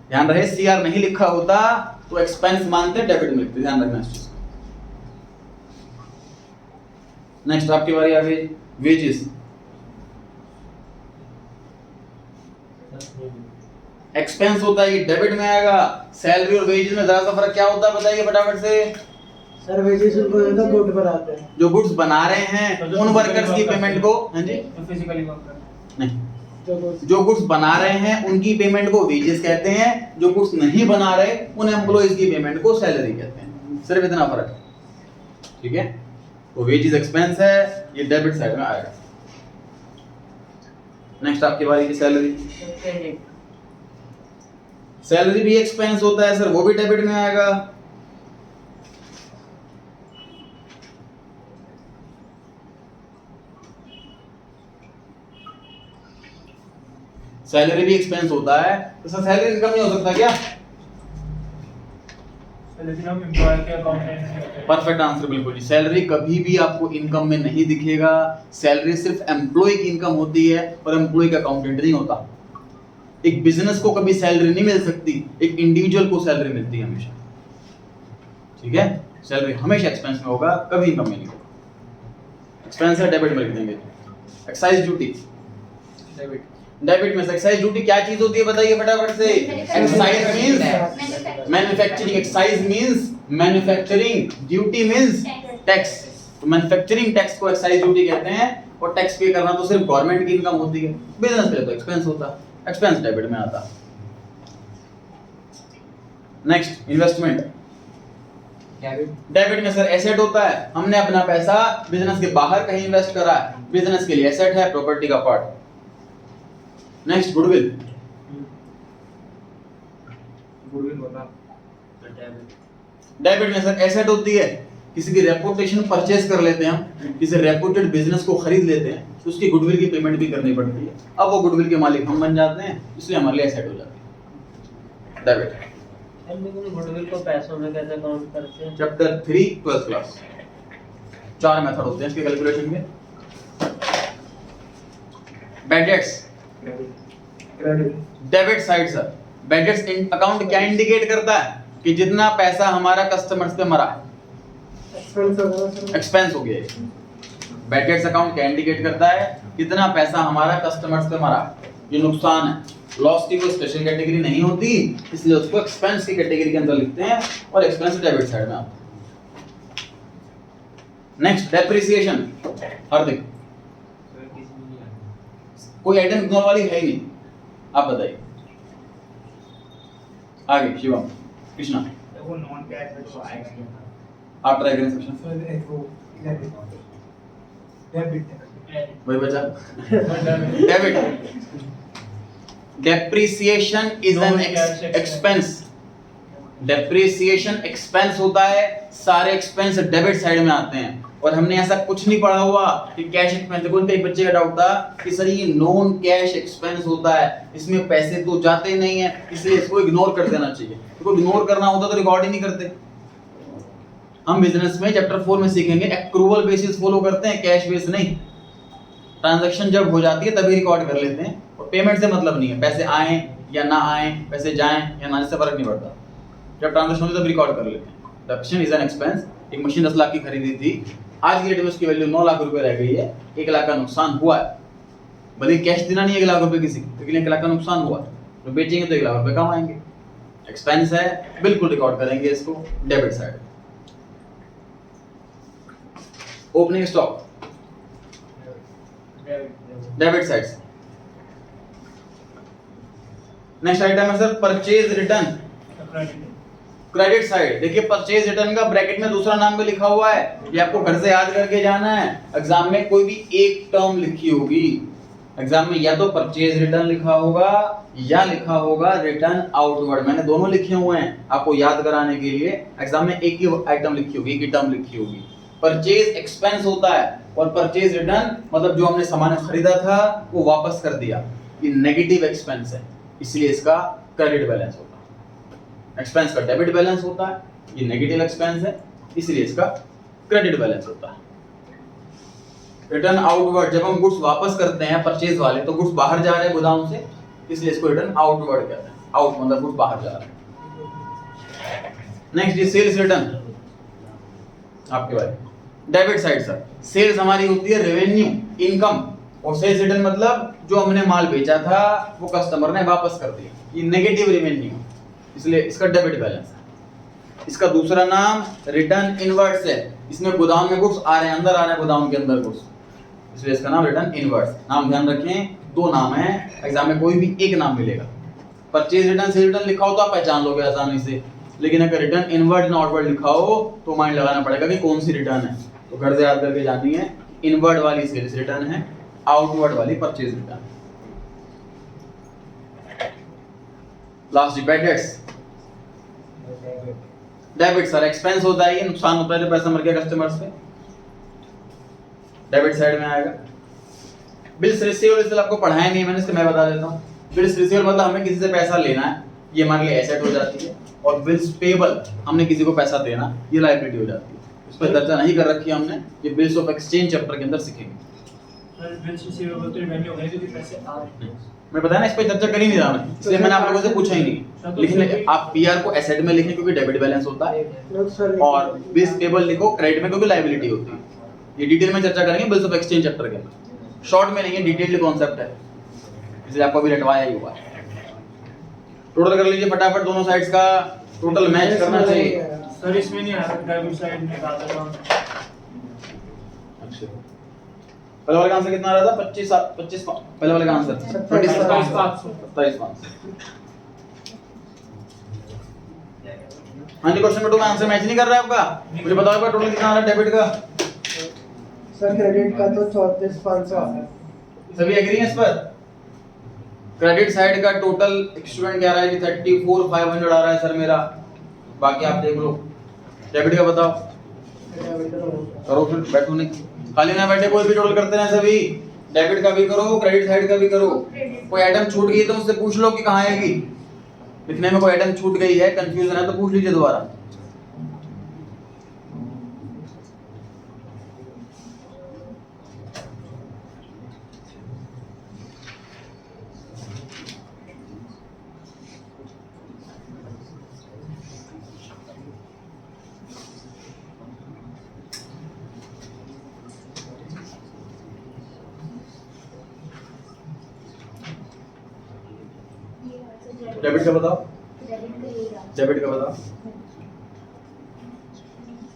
ध्यान रहे सीआर नहीं लिखा होता तो एक्सपेंस मानते, डेबिट में लिखते, ध्यान रखना इस चीज को। नेक्स्ट आपकी बारी आ गई वेजेस। एक्सपेंस होता है, ये डेबिट में आएगा। सैलरी और वेजेस में जरा सा फर्क क्या होता है बताइए फटाफट से। सर वेजेस उनको ज्यादा गुड पर आते हैं, जो गुड्स बना रहे हैं उन वर्कर्स की पेमेंट को, हाँ जी, फिजिकली वर्क कर नहीं, जो गुड्स बना रहे हैं उनकी पेमेंट को वेजेस कहते हैं, जो गुड्स नहीं बना रहे उन एम्प्लॉइज की पेमेंट को सैलरी कहते हैं, सिर्फ इतना फर्क है, ठीक है। तो वेजेस एक्सपेंस है, ये डेबिट साइड में आएगा। नेक्स्ट आपकी बारी की सैलरी। सैलरी भी एक्सपेंस होता है सर, वो भी डेबिट में आएगा। सैलरी भी एक्सपेंस होता है, तो सर सैलरी इनकम नहीं हो सकता क्या? लेकिन हम एम्प्लॉय के अकाउंटेंट। परफेक्ट आंसर, बिल्कुल जी। सैलरी कभी भी आपको इनकम में नहीं दिखेगा। सैलरी सिर्फ एम्प्लॉय की इनकम होती है और एम्प्लॉय का अकाउंटेंट नहीं होता। एक बिजनेस को कभी सैलरी नहीं मिल सकती, एक इंडिविजुअल को सैलरी मिलती है हमेशा, ठीक है। सैलरी हमेशा एक्सपेंस में होगा, कभी इनकम में नहीं होगा। एक्सपेंस है, डेबिट में लिख देंगे। एक्साइज ड्यूटी डेबिट में से। एक्साइज ड्यूटी क्या चीज होती है बताइए फटाफट से। Excise means manufacturing, excise means manufacturing, duty means tax. तो मैन्युफैक्चरिंग टैक्स को एक्साइज ड्यूटी कहते हैं, और टैक्स पे करना तो सिर्फ गवर्नमेंट की इनकम होती है, बिजनेस पे तो एक्सपेंस होता है, एक्सपेंस डेबिट में आता। Next investment. डेबिट में सर एसेट होता है, हमने अपना पैसा बिजनेस के बाहर कहीं इन्वेस्ट करा है, बिजनेस के लिए एसेट है, प्रॉपर्टी का पार्ट। Next goodwill. डेबिट में सर एसेट होती है, किसी की रेपुटेशन परचेज कर लेते हैं हम, किसी रेपुटेड बिजनेस को खरीद लेते हैं तो उसकी गुडविल की पेमेंट भी करनी पड़ती है। अब वो गुडविल के मालिक हम बन जाते हैं, इसलिए हमारे लिए एसेट हो जाती है डेबिट। हम गुडविल को पैसों में कैसे काउंट करते हैं? Chapter 3 12th class. 4 मेथड होते हैं इसके कैलकुलेशन के। Bad debts debit side sir. Bad debts account क्या इंडिकेट करता है कि जितना पैसा हमारा कस्टमर्स पे मरा है, एक्सपेंस हो गया है। बैड डेट्स अकाउंट क्या इंडिकेट करता है, कितना पैसा हमारा कस्टमर्स पे मरा है, ये नुकसान है। लॉस की कोई स्पेशल कैटेगरी नहीं होती, इसलिए उसको एक्सपेंस की कैटेगरी के अंदर लिखते हैं, और एक्सपेंस डेबिट साइड में आता है। Next depreciation. हार्दिक, कोई आइटम इग्नोर वाली है ही नहीं, आप बताइए। आगे शिवम, कृष्णा, वो नॉन कैश है तो आएगा। आप ट्राई करें सेक्शन। वही बचा debit. Depreciation is an expense. Depreciation expense होता है, सारे एक्सपेंस डेबिट साइड में आते हैं। और हमने ऐसा कुछ नहीं पढ़ा हुआ कि कैश एक्सपेंस। देखो कई बच्चे का डाउट था कि सर ये नॉन कैश एक्सपेंस होता है, इसमें पैसे तो जाते नहीं है, इसलिए इसको इग्नोर कर देना चाहिए। तो इग्नोर करना होता तो रिकॉर्ड ही नहीं करते। हम बिजनेस में चैप्टर 4 में सीखेंगे एक्रूवल बेसिस फॉलो करते हैं, कैश बेस नहीं। ट्रांजैक्शन जब हो जाती है तभी रिकॉर्ड कर लेते हैं, और पेमेंट से मतलब नहीं है, पैसे आए या ना आए, पैसे जाएं या ना, इससे फर्क नहीं पड़ता। जब ट्रांजैक्शन होती है तब रिकॉर्ड कर लेते हैं। Depreciation is an expense. एक मशीन 10 लाख की खरीदी थी, आज की डेट में उसकी वैल्यू 9 लाख रुपए रह गई है, 1 लाख का नुकसान हुआ है। भले कैश देना नहीं 1 लाख रुपए किसी को, लेकिन 1 लाख का नुकसान हुआ है, तो बेचेंगे तो 1 लाख रुपए कमाएंगे। एक्सपेंस है, बिल्कुल रिकॉर्ड करेंगे इसको debit side. Opening stock debit side से। नेक्स्ट आइटम है sir purchase return credit side. देखिए परचेज रिटर्न का ब्रैकेट में दूसरा नाम भी लिखा हुआ है, ये आपको घर से याद करके जाना है। एग्जाम में कोई भी एक टर्म लिखी होगी, एग्जाम में या तो परचेज रिटर्न लिखा होगा या लिखा होगा रिटर्न आउटवर्ड। मैंने दोनों लिखे हुए हैं आपको याद कराने के लिए। एग्जाम में एक ही आइटम लिखी होगी, एक ही टर्म लिखी होगी। परचेज एक्सपेंस होता है और परचेज रिटर्न मतलब जो हमने सामान खरीदा था वो वापस कर दिया, ये नेगेटिव एक्सपेंस है, इसलिए इसका क्रेडिट बैलेंस होता है। एक्सपेंस का डेबिट बैलेंस होता है, ये नेगेटिव एक्सपेंस है, इसलिए इसका क्रेडिट बैलेंस होता है। रिटर्न आउटवर्ड, जब हम गुड्स वापस करते हैं परचेज वाले, तो गुड्स बाहर जा रहे हैं गोदाम से, इसलिए इसको रिटर्न आउटवर्ड कहते हैं। आउट मतलब गुड्स बाहर जा रहे हैं। नेक्स्ट ये सेल्स रिटर्न आपके बारे डेबिट साइड सर। सेल्स हमारी होती है रेवेन्यू इनकम, और सेल्स रिटर्न मतलब जो हमने माल बेचा था वो कस्टमर ने वापस कर दिया, ये नेगेटिव रेवेन्यू, इसलिए इसका डेबिट बैलेंस है। इसका दूसरा नाम रिटर्न इनवर्ड्स है। इसमें गोदाम में गुड्स आ रहे हैं, अंदर आ रहे हैं गोदाम के अंदर गुड्स, इसलिए इसका नाम रिटर्न इनवर्ड्स। नाम ध्यान रखें, दो नाम है, एग्जाम में कोई भी एक नाम मिलेगा। परचेज रिटर्न सेल रिटर्न लिखा हो तो आप पहचान लोगे आसानी से, लेकिन अगर रिटर्न इनवर्ड ना आउटवर्ड लिखा हो तो माइंड लगाना पड़ेगा कि कौन सी रिटर्न है। तो घर से याद करके जानी है, इनवर्ड वाली सेल्स रिटर्न है, आउटवर्ड वाली purchase return. Last bad debts debit sir. Expense होता है, ये नुकसान होता है जब पैसा मर गया कस्टमर्स पे, डेबिट साइड में आएगा। बिल्स रिसीवेबल इसलिए आपको पढ़ाया नहीं, मैंने इसलिए मैं बता देता हूँ। बिल्स रिसीवेबल मतलब हमें किसी से पैसा लेना है, ये हमारे लिए एसेट हो जाती है, और बिल्स पेबल हमने किसी को पैसा देना, ये लायबिलिटी हो जाती है। इस पर चर्चा नहीं कर रखी है हमने, ये बिल्स ऑफ एक्सचेंज चैप्टर के अंदर सीखेंगे। सर बिल्स रिसीवेबल तो रिवेन्यू हो गई, क्योंकि पैसे आ रहे हैं। मैं बताया ना, इस पर चर्चा कर ही नहीं रहा मैं, इसलिए मैंने आप लोगों से पूछा ही नहीं। लेकिन आप पीआर को एसेट में लिखें क्योंकि डेबिट बैलेंस होता है, और बिल्स पेबल लिखो क्रेडिट में क्योंकि लायबिलिटी होती है। ये डिटेल में चर्चा करेंगे बिल्स ऑफ एक्सचेंज चैप्टर के अंदर, शॉर्ट में नहीं है, डिटेल्ड कॉन्सेप्ट है, इसलिए आपको अभी रटवाया ही हुआ है। टोटल कर लीजिए फटाफट, दोनों साइड्स का टोटल मैच करना चाहिए। सर इसमें नहीं आ रहा, डेबिट साइड में निकाल रहा हूं। अच्छा, पहले वाले का आंसर कितना आ रहा था? 25 पहले वाले का आंसर 27,500। 27,500। हाँ जी, क्वेश्चन नंबर 2 का आंसर मैच नहीं कर रहा है आपका? मुझे बताओ एक टोटल कितना आ रहा है डेबिट का? सर क्रेडिट का तो 34,500 आ रहा है। सभी एग्री हैं इस पर? क्रेडिट साइड का टोटल स्टूडेंट कह रहा है कि 34,500 आ रहा है सर मेरा, बाकी आप देख लो। डेबिट का बताओ, करो फिर, बैठो नहीं, खाली ना बैठे, कोई भी टोटल करते हैं सभी। डेबिट का भी करो, क्रेडिट साइड का भी करो। कोई आइटम छूट गई तो मुझसे पूछ लो कि कहाँ आएगी। लिखने में कोई आइटम छूट गई है, कंफ्यूजन है तो पूछ लीजिए दोबारा। डेबिट का बताओ, डेबिट का बताओ,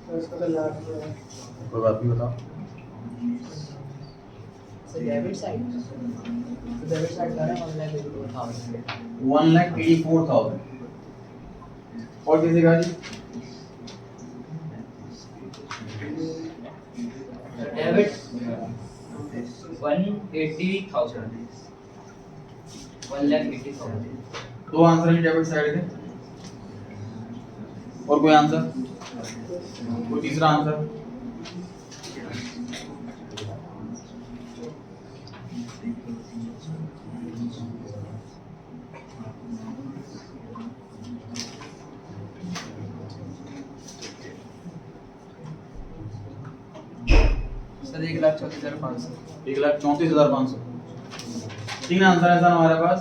तो इसका तो लाख है। कोई बात नहीं, बताओ। सर डेबिट साइड का है 1,84,000। 1,84,000। और किसी का जी? डेबिट 180,000। 1,80,000। दो आंसर है डेबिट साइड के, और कोई आंसर? कोई तीसरा आंसर? सर 1,34,500। 1,34,500। तीन आंसर है सर हमारे पास,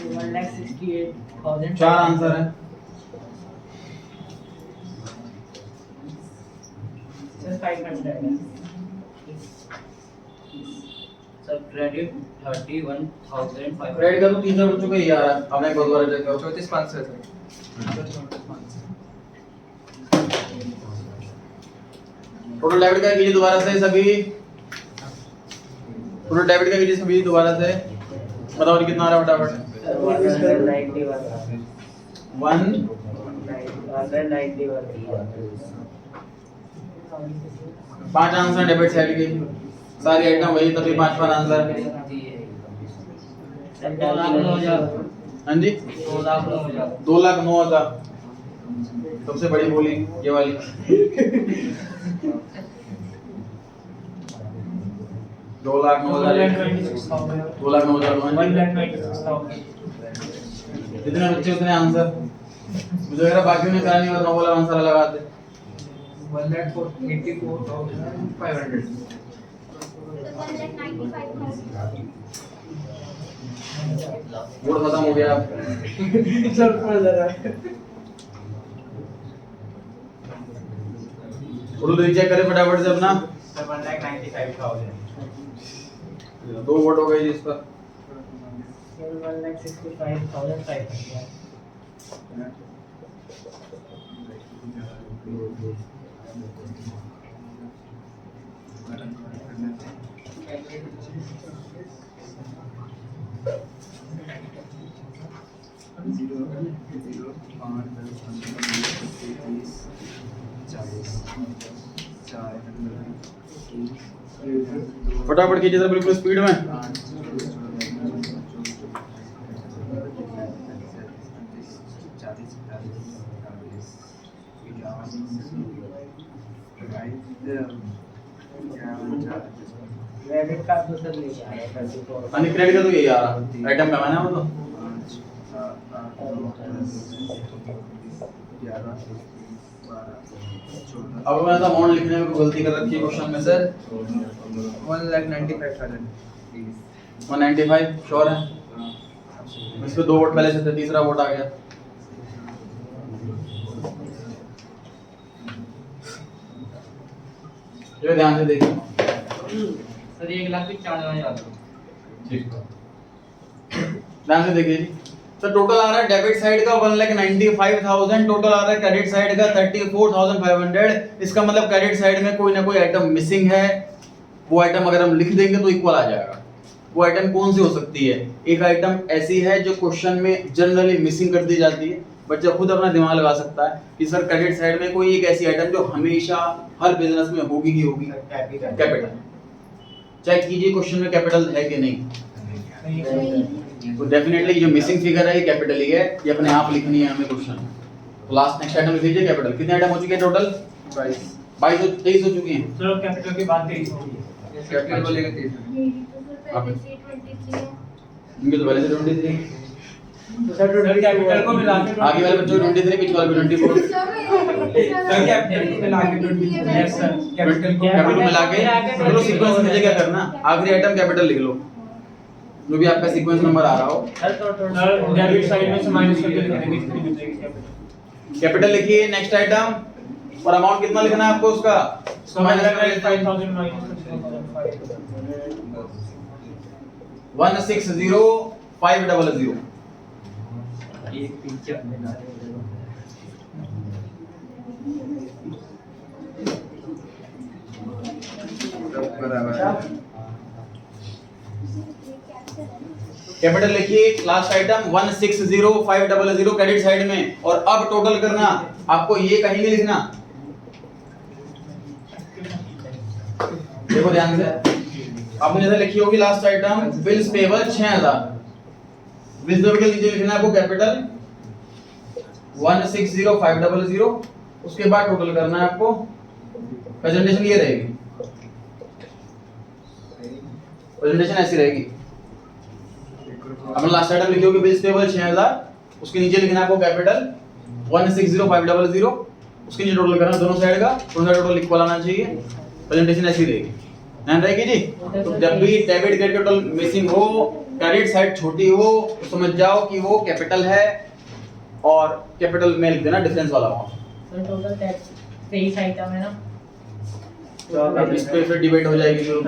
1,68,000। चार आंसर है। सर 500 है सर क्रेडिट 31,500 क्रेडिट का तो 300 बच्चों का ही आ रहा है। अब एक बार दोबारा चेक करो। 34,500 है सर। टोटल डेबिट का कीजिए दोबारा से सभी। टोटल डेबिट का कीजिए सभी दोबारा से। बताओ जी कितना आ रहा है फटाफट। 5 आंसर डेबिट साइड के सारी आइटम वही तभी 5 आंसर। सर 2,09,000 हाँ जी 2,09,000 2,09,000 सबसे बड़ी बोली ये वाली। 1,96,000 2,09,000 जितने बच्चे उतने आंसर। मुझे लग रहा बाकियों ने करा नहीं और 9 वाला आंसर लगाते। 1,84,500 बोर्ड खत्म हो गया। चल पड़ जरा उर्दू चेक करें फटाफट से अपना। 1,95,000 दो वोट हो गए जी इस पर। 1,65,500 फटाफट कीजिए सर बिल्कुल स्पीड में। क्रेडिट कार्ड तो सर नहीं आया 34 अनि क्रेडिट का तो यही आ रहा आइटम का मैंने वो तो। अब मैंने तो अमाउंट लिखने में कोई गलती कर रखी है क्वेश्चन में सर। 1,95,000 195 श्योर है। इस पे 2 वोट पहले से थे, तीसरा वोट आ गया। ये ध्यान से देखिए। सर 1,95,000 ठीक है ध्यान से देखिए जी। तो टोटल आ रहा है डेबिट साइड का 1,95,000, टोटल आ रहा है क्रेडिट साइड का 34,500। इसका मतलब क्रेडिट साइड में कोई ना कोई आइटम मिसिंग है। वो आइटम अगर हम लिख देंगे तो इक्वल आ जाएगा। वो आइटम कौन सी हो सकती है? एक आइटम ऐसी है जो क्वेश्चन में जनरली मिसिंग कर दी जाती है। बच्चा खुद अपना दिमाग लगा सकता है कि सर क्रेडिट साइड में कोई एक ऐसी आइटम जो हमेशा हर बिजनेस में होगी ही होगी। कैपिटल। चेक कीजिए क्वेश्चन में कैपिटल है कि नहीं। तो डेफिनेटली जो मिसिंग फिगर है ये कैपिटल ही है। ये अपने आप लिखनी है हमें क्वेश्चन। तो लास्ट नेक्स्ट आइटम लिख लीजिए कैपिटल। कितने आइटम हो चुके हैं टोटल? 22 हो चुकी हैं। चलो कैपिटल की बात 23 होगी। कैपिटल बोलेगा 23। इनके तो पहले से 23। तो सर सर कैपिटल को मिला के आगे वाले बच्चों को 23, बीच वाले को 24। सर कैपिटल को मिला के 24 यस सर कैपिटल को कैपिटल को मिला के चलो सीक्वेंस में मुझे क्या करना, आखिरी आइटम कैपिटल लिख लो जो भी आपका सीक्वेंस नंबर आ रहा हो। सर तो सर डेबिट साइड में से माइनस करके लिखेंगे कितनी बचेगी कैपिटल। कैपिटल लिखिए नेक्स्ट आइटम और अमाउंट कितना लिखना है आपको उसका। So 1,95,000 minus 1,60,500। एक पिक्चर में डाल बराबर। कैपिटल लिखिए लास्ट आइटम 1,60,500 क्रेडिट साइड में। और अब टोटल करना, आपको ये कहीं नहीं लिखना। देखो ध्यान से, आपने जैसे लिखी होगी last item bills payable 6,000। Bills payable के नीचे लिखना है आपको कैपिटल 1,60,500। उसके बाद टोटल करना है आपको। प्रेजेंटेशन ये रहेगी, प्रेजेंटेशन ऐसी रहेगी। अपना लास्ट आइटम लिखी होगी बिल्स पेबल 6,000, उसके नीचे लिखना है आपको कैपिटल 1,60,500। उसके नीचे टोटल करना दोनों साइड का, दोनों साइड टोटल इक्वल आना चाहिए। प्रेजेंटेशन ऐसी रहेगी, ध्यान रहेगी जी। तो जब भी डेबिट क्रेडिट टोटल मिसिंग हो, क्रेडिट साइड छोटी हो, तो समझ जाओ कि वो कैपिटल है और कैपिटल में लिख देना डिफरेंस वाला अमाउंट। सर टोटल 23 आइटम है ना। अब इस पे फिर डिबेट हो जाएगी जो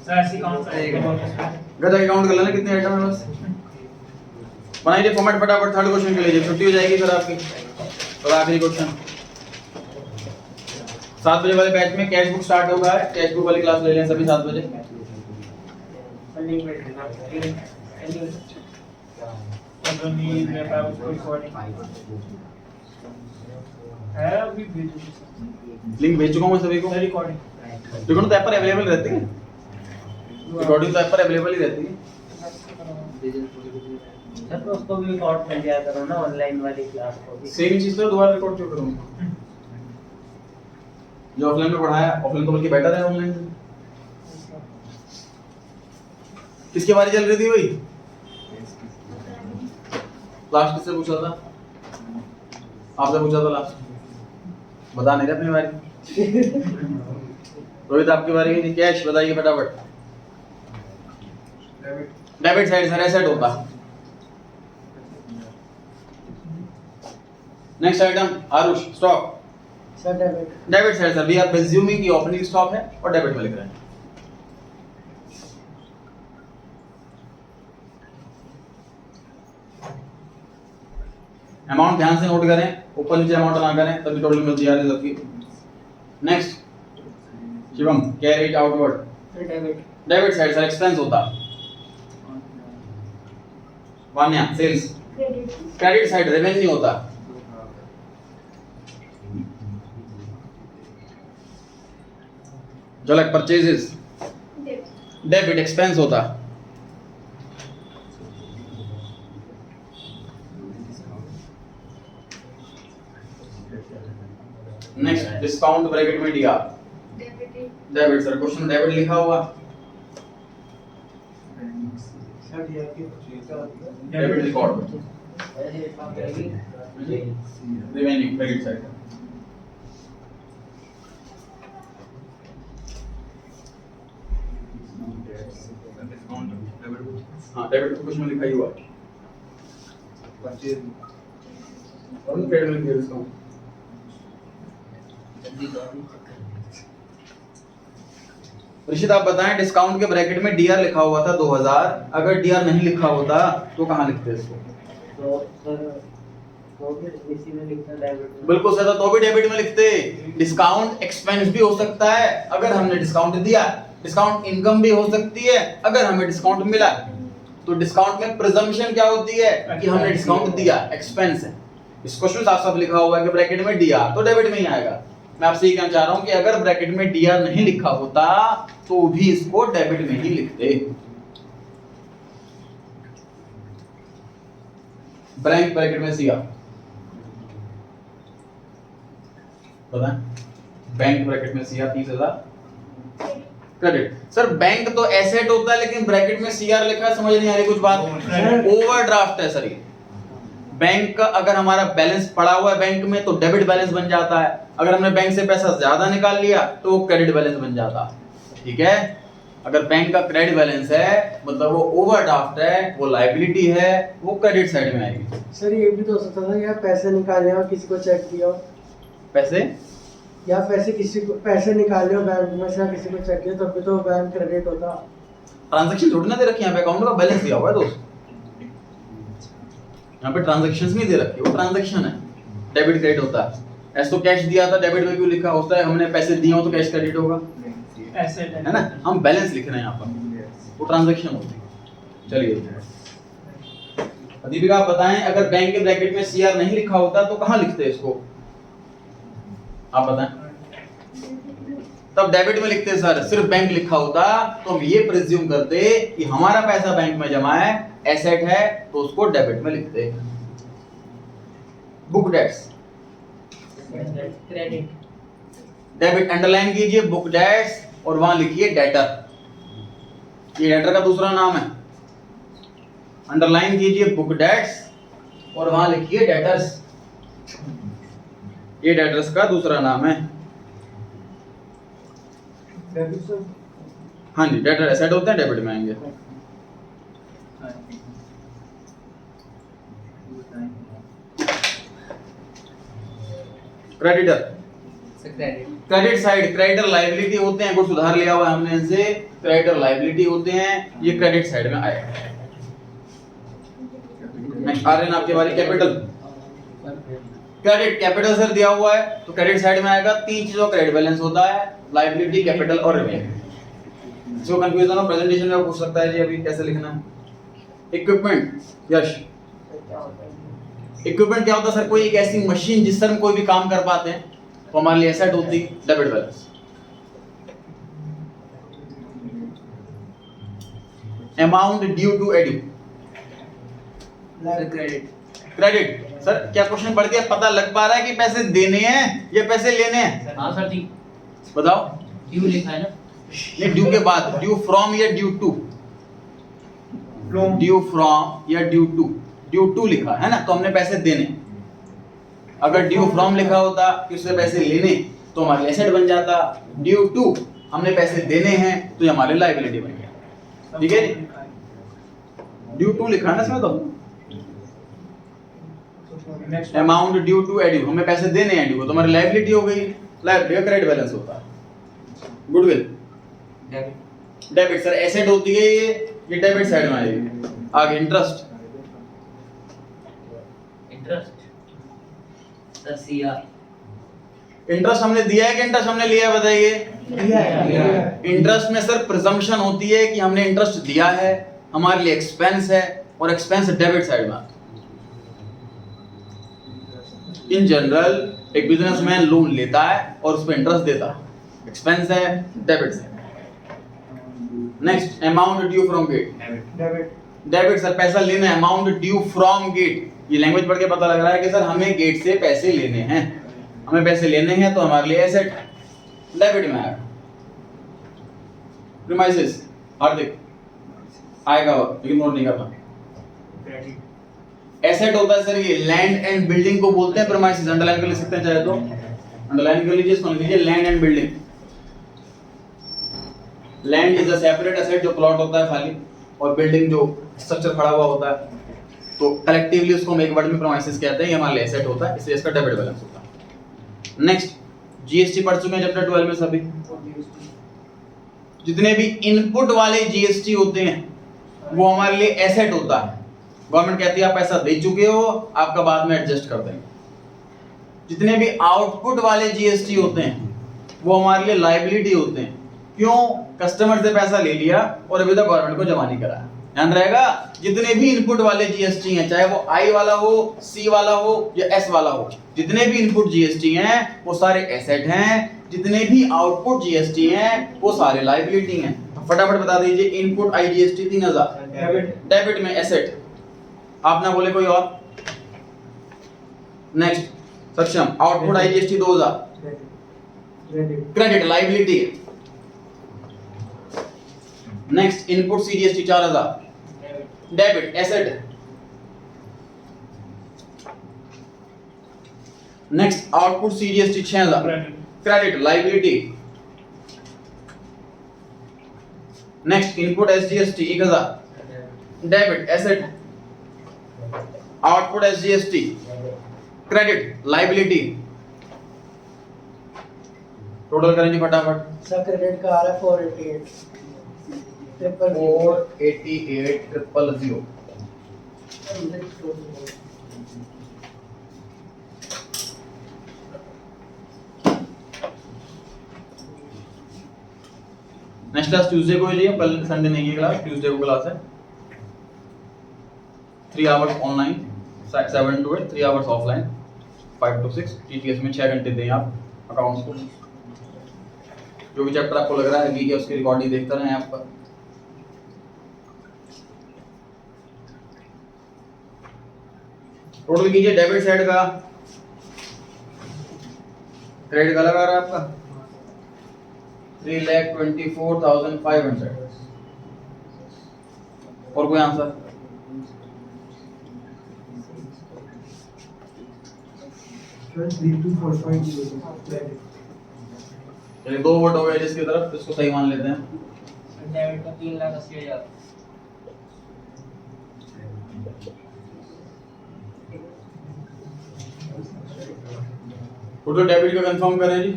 सर ऐसी कौन सा गधा के काउंट कर लेना कितने आइटम है बस बनाइए फॉर्मेट फटाफट थर्ड क्वेश्चन के लिए छुट्टी हो जाएगी फिर आपकी तो आखिरी क्वेश्चन 7 बजे वाले बैच में कैश बुक स्टार्ट होगा कैश बुक वाली क्लास ले लें सभी 7 बजे नहीं मेरे पास उसको रिकॉर्डिंग है अभी भेजो लिंक भेज चुका हूं मैं सभी को रिकॉर्डिंग रिकॉर्डिंग तो ऐप पर अवेलेबल रहती है रिकॉर्डिंग तो ऐप पर अवेलेबल ही रहती है सर तो उसको भी रिकॉर्ड कर दिया करो ना ऑनलाइन वाली क्लास को भी। सेम चीज तो दोबारा रिकॉर्ड क्यों करूंगा जो ऑफलाइन में पढ़ाया ऑफलाइन तो बल्कि बेटर है ऑनलाइन से किसकी बारी चल रही थी भाई लास्ट किससे पूछा था आपसे पूछा था लास्ट बता नहीं रहे अपनी बारी रोहित आपकी बारी नहीं कैश बताइए फटाफट डेबिट साइड सर एसेट होता next item Aarush stock sir debit debit side sir we are presuming कि ओपनिंग स्टॉक है और डेबिट में लिख रहे हैं अमाउंट ध्यान से नोट करें ऊपर नीचे अमाउंट ना करें तभी टोटल मिलती है रिजर्व की next Shivam carry outward sir debit debit side sir expense होता Vanya sales credit side revenue होता झलक परचेजेस डेबिट एक्सपेंस होता नेक्स्ट डिस्काउंट ब्रैकेट में दिया डेबिट सर क्वेश्चन डेबिट लिखा हुआ debit record remaining credit side हाँ डेबिट तो कुछ में लिखा ही हुआ और क्रेडिट में लिखा डिस्काउंट ऋषित आप बताएं डिस्काउंट के ब्रैकेट में डीआर लिखा हुआ था 2000 अगर डीआर नहीं लिखा होता तो कहाँ लिखते इसको तो सर वो भी इसी में लिखना डेबिट बिल्कुल सर तो भी डेबिट में लिखते डिस्काउंट एक्सपेंस भी हो सकता है अगर हमने डिस्काउंट दिया डिस्काउंट इनकम भी हो सकती है अगर हमें डिस्काउंट मिला तो डिस्काउंट में प्रिजम्पशन क्या होती है कि हमने डिस्काउंट दिया एक्सपेंस है इस क्वेश्चन साफ साफ लिखा हुआ है कि ब्रैकेट में डीआर तो डेबिट में ही आएगा मैं आपसे ये कहना चाह रहा हूं कि अगर ब्रैकेट में डीआर नहीं लिखा होता तो भी इसको डेबिट में ही लिखते बैंक ब्रैकेट में सीआर पता है बैंक ब्रैकेट में सीआर 30,000 क्रेडिट सर बैंक तो एसेट होता है लेकिन ब्रैकेट में सीआर लिखा है समझ नहीं आ रही कुछ बात ओवरड्राफ्ट है सर ये बैंक का अगर हमारा बैलेंस पड़ा हुआ है बैंक में तो डेबिट बैलेंस बन जाता है अगर हमने बैंक से पैसा ज्यादा निकाल लिया तो वो क्रेडिट बैलेंस बन जाता है ठीक है अगर बैंक का क्रेडिट बैलेंस है मतलब वो ओवरड्राफ्ट है वो लायबिलिटी है वो क्रेडिट साइड में आएगी सर ये भी तो हो सकता था यार पैसे निकाले और किसी को चेक किया हो पैसे या पैसे निकाले हो बैंक में से किसी को चेक किया तब भी तो बैंक क्रेडिट होता ट्रांजैक्शन थोड़ी ना दे रखी है यहाँ पे अकाउंट का बैलेंस दिया हुआ है दोस्त यहाँ पे ट्रांजैक्शंस नहीं दे रखी वो ट्रांजैक्शन है डेबिट क्रेडिट होता है ऐसे तो कैश दिया था डेबिट में क्यों लिखा होता है हमने पैसे दिए हो तो कैश क्रेडिट होगा एसेट है ना हम बैलेंस लिख रहे हैं यहाँ पर वो ट्रांजैक्शन होती है चलिए दीपिका आप बताएं अगर बैंक के ब्रैकेट में सीआर नहीं लिखा होता तो कहाँ लिखते इसको आप बताएं तब डेबिट में लिखते सर सिर्फ बैंक लिखा होता तो हम ये प्रिज्यूम करते कि हमारा पैसा बैंक में जमा है एसेट है तो उसको डेबिट में लिखते book debts credit debit underline कीजिए बुक डेट्स और वहां लिखिए डेटर ये डेटर का दूसरा नाम है अंडरलाइन कीजिए बुक डेट्स और वहां लिखिए डेटर्स ये डेटर्स का दूसरा नाम है हाँ जी डेटर एसेट होते हैं डेबिट में आएंगे creditor credit side creditor liability होते हैं, कुछ उधार लिया हुआ है हमने इनसे, क्रेडिटर लायबिलिटी होते हैं, ये क्रेडिट साइड में आएगा। नेक्स्ट आ रहे हैं आपके बारे कैपिटल। क्रेडिट कैपिटल सर दिया हुआ है तो क्रेडिट साइड में आएगा। तीन चीजों का क्रेडिट बैलेंस होता है, लायबिलिटी, कैपिटल और रेवेन्यू। जो कंफ्यूजन हो प्रेजेंटेशन में पूछ सकता है जी अभी कैसे लिखना है। इक्विपमेंट, यश इक्विपमेंट क्या होता है सर? कोई एक ऐसी मशीन जिससे हम कोई भी काम कर पाते हैं तो हमारे लिए एसेट होती है, debit balance. Amount due to एडू, क्रेडिट सर क्या क्वेश्चन पढ़ के पता लग पा रहा है कि पैसे देने हैं या पैसे लेने हैं? हाँ सर जी, बताओ। ड्यू लिखा है ना? ये ड्यू के बाद ड्यू फ्रॉम या ड्यू टू? ड्यू फ्रॉम या ड्यू टू? ड्यू टू लिखा है ना, तो हमने पैसे देने। अगर ड्यू फ्रॉम लिखा होता कि उससे पैसे लेने तो हमारे एसेट बन जाता। ड्यू टू हमने पैसे देने हैं तो ये हमारे लायबिलिटी बन गया। ठीक है, ड्यू टू लिखा है ना इसमें। तो अमाउंट ड्यू टू एड्यू, हमें पैसे देने हैं एड्यू को तो हमारी लायबिलिटी हो गई। लायबिलिटी का क्रेडिट बैलेंस होता है। गुडविल डेबिट सर एसेट होती है, ये डेबिट साइड में आएगी। आगे इंटरेस्ट, इंटरेस्ट हमने दिया है कि इंटरेस्ट हमने लिया है? बताइए। इंटरेस्ट में सर प्रिजम्पशन होती है कि हमने इंटरेस्ट दिया है, हमारे लिए एक्सपेंस है और एक्सपेंस डेबिट साइड में आता है। इन जनरल एक बिजनेसमैन लोन लेता है और उस पर इंटरेस्ट देता है, एक्सपेंस है, debit side. Next amount due from गेट, डेबिट सर पैसा लेना है। अमाउंट ड्यू फ्रॉम गेट, ये लैंग्वेज पढ़ के पता लग रहा है कि सर हमें गेट से पैसे लेने हैं, हमें पैसे लेने हैं तो हमारे लिए एसेट डेबिट में आएगा। प्रीमाइसेस हार्दिक आएगा लेकिन नोट नहीं करना। एसेट होता है सर ये लैंड एंड बिल्डिंग को बोलते हैं प्रीमाइसेस। अंडरलाइन कर ले सकते हैं चाहे तो, अंडरलाइन कर लीजिए, सुन लीजिए। Land and building, land is a separate asset जो प्लॉट होता है खाली, और बिल्डिंग जो स्ट्रक्चर खड़ा हुआ होता है, तो कलेक्टिवली उसको हम एक वर्ड में प्रीमाइसेस कहते हैं। ये हमारे लिए एसेट होता है, इसलिए इसका डेबिट बैलेंस होता है। नेक्स्ट जीएसटी पढ़ चुके हैं चैप्टर 12 में सभी। जितने भी इनपुट वाले जीएसटी होते हैं वो हमारे लिए एसेट होता है। गवर्नमेंट कहती है आप पैसा दे चुके हो, आपका बाद में एडजस्ट कर देंगे। जितने भी आउटपुट वाले जीएसटी होते हैं वो हमारे लिए लायबिलिटी होते हैं। क्यों? कस्टमर से पैसा ले लिया और अभी तक गवर्नमेंट को जमा नहीं कराया। ध्यान रहेगा, जितने भी इनपुट वाले जीएसटी हैं, चाहे वो आई वाला हो, सी वाला हो या एस वाला हो, जितने भी इनपुट जीएसटी हैं वो सारे एसेट हैं। जितने भी आउटपुट जीएसटी हैं वो सारे लायबिलिटी हैं। फटाफट बता दीजिए। इनपुट आई जीएसटी 3000, डेबिट में एसेट। आप ना बोले कोई और। नेक्स्ट सक्षम output I GST 2000, credit liability. Next input CGST 4000, debit asset. Next output CGST 6000, credit liability. Next input SGST 1000, debit asset. Output SGST credit liability. Total करेंगे फटाफट। Sir credit का आ रहा है 488 488,000। नेक्स्ट क्लास ट्यूसडे को है, कल Sunday नहीं है क्लास, ट्यूसडे को क्लास है। 3 hours online, 7 to 8, 3 hours offline, 5 to 6। TTS में 6 घंटे दें आप अकाउंट्स को। जो भी चैप्टर आपको लग रहा है वीक है उसकी रिकॉर्डिंग देखते रहें आप पर। टोटल कीजिए डेबिट साइड का, क्रेडिट का लगा रहा है आपका 3,24,500। और कोई आंसर? चलिए 2 वोट हो गए जिसकी तरफ, इसको सही मान लेते हैं। डेबिट का 3,80,000। टोटल डेबिट का कंफर्म करें जी।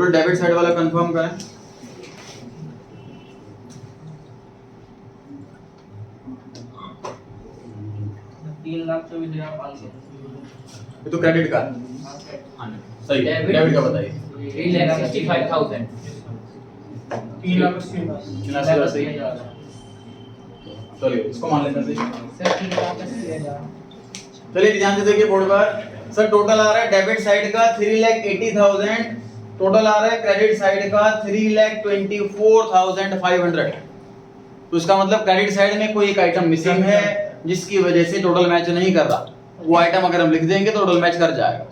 टोटल डेबिट साइड वाला कंफर्म करें। तीन लाख 24,500। ये तो क्रेडिट का है। हाँ सही है, डेबिट का बताइए। 3,65,000 3,80,000 सही है। चलिए इसको मान लेते हैं सही। सर 3,80,000। चलिए ध्यान से देखिए बोर्ड पर। सर टोटल आ रहा है डेबिट साइड का 3,80,000, टोटल आ रहा है क्रेडिट साइड का 3,24,500। तो इसका मतलब क्रेडिट साइड में कोई एक आइटम मिसिंग है जिसकी वजह से टोटल मैच नहीं कर रहा। वो आइटम अगर हम लिख देंगे तो टोटल मैच कर जाएगा।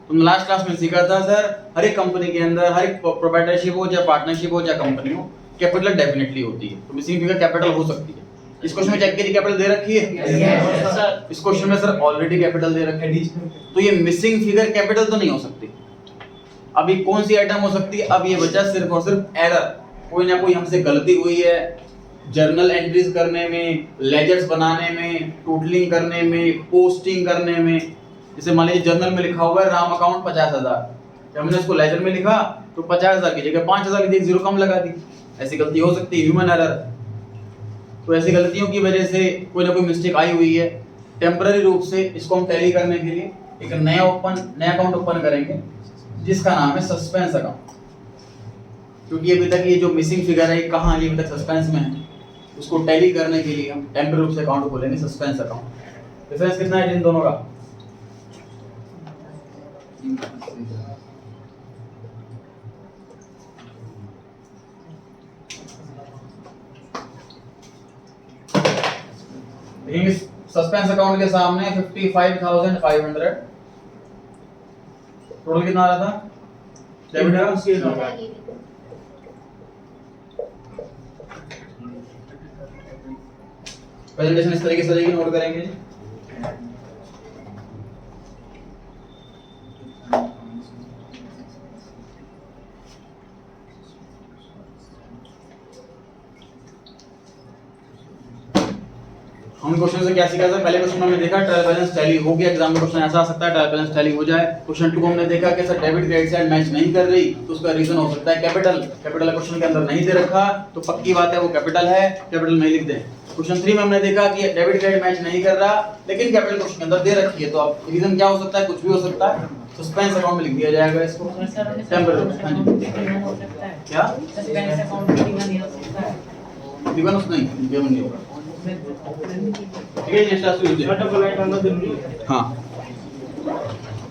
तुम लास्ट क्लास में सीखा था सर, हर एक कंपनी के अंदर, हर एक प्रोप्राइटरशिप हो चाहे पार्टनरशिप हो चाहे कंपनी हो, कैपिटल डेफिनेटली होती है। तो मिसिंग फिगर कैपिटल हो सकती है। इस क्वेश्चन में चेक कीजिए कैपिटल दे रखी है। Yes, sir. इस क्वेश्चन में सर ऑलरेडी कैपिटल दे रखी है, तो ये मिसिंग फिगर कैपिटल तो नहीं हो सकती। अभी कौन सी आइटम हो सकती है? अब ये बचा सिर्फ और सिर्फ एरर। कोई ना कोई हमसे गलती हुई है जर्नल एंट्रीज करने में, लेजर्स बनाने में, टोटलिंग करने में, पोस्टिंग करने में। जैसे मान लीजिए जर्नल में लिखा हुआ है राम अकाउंट 50,000, जब हमने इसको लेजर में लिखा तो 50,000 की जगह 5,000 की जीरो कम लगा दी। ऐसी गलती हो सकती है, ह्यूमन एरर। तो ऐसी गलतियों की वजह से कोई ना कोई मिस्टेक आई हुई है। टेम्पररी रूप से इसको हम टैली करने के लिए एक नया अकाउंट ओपन करेंगे जिसका नाम है सस्पेंस अकाउंट। क्योंकि अभी तक ये जो मिसिंग फिगर है कहाँ है, अभी तक सस्पेंस में है। उसको टैली करने के लिए हम टेम्पररी रूप से अकाउंट खोलेंगे सस्पेंस अकाउंट। डिफरेंस कितना है इन दोनों का? सस्पेंस अकाउंट के सामने 55,500। टोटल कितना आ रहा था? डेबिट का प्रेजेंटेशन इस तरीके से रहेगी, नोट करेंगे। हम क्वेश्चन से क्या सीखा था? पहले क्वेश्चन हमने देखा ट्रायल बैलेंस टैली हो गया। एग्जाम में क्वेश्चन ऐसा आ सकता है ट्रायल बैलेंस टैली हो जाए। क्वेश्चन 2 हमने देखा कि sir debit credit side match नहीं कर रही, तो उसका रीजन हो सकता है कैपिटल। कैपिटल क्वेश्चन के अंदर नहीं दे रखा तो पक्की बात है वो कैपिटल है, कैपिटल में लिख दें। क्वेश्चन 3 में हमने देखा कि डेबिट क्रेडिट मैच नहीं कर रहा लेकिन कैपिटल क्वेश्चन के अंदर दे रखी है, तो अब रीजन क्या हो सकता है? कुछ भी हो सकता है। सस्पेंस अकाउंट में लिख दिया जाएगा इसको। टेम्पररी। हां जी क्या सस्पेंस अकाउंट नहीं हो सकता है। गिवन उस नहीं, गिवन नहीं होगा। ठीक है नेक्स्ट क्लास में डबल आइटम में दिन हाँ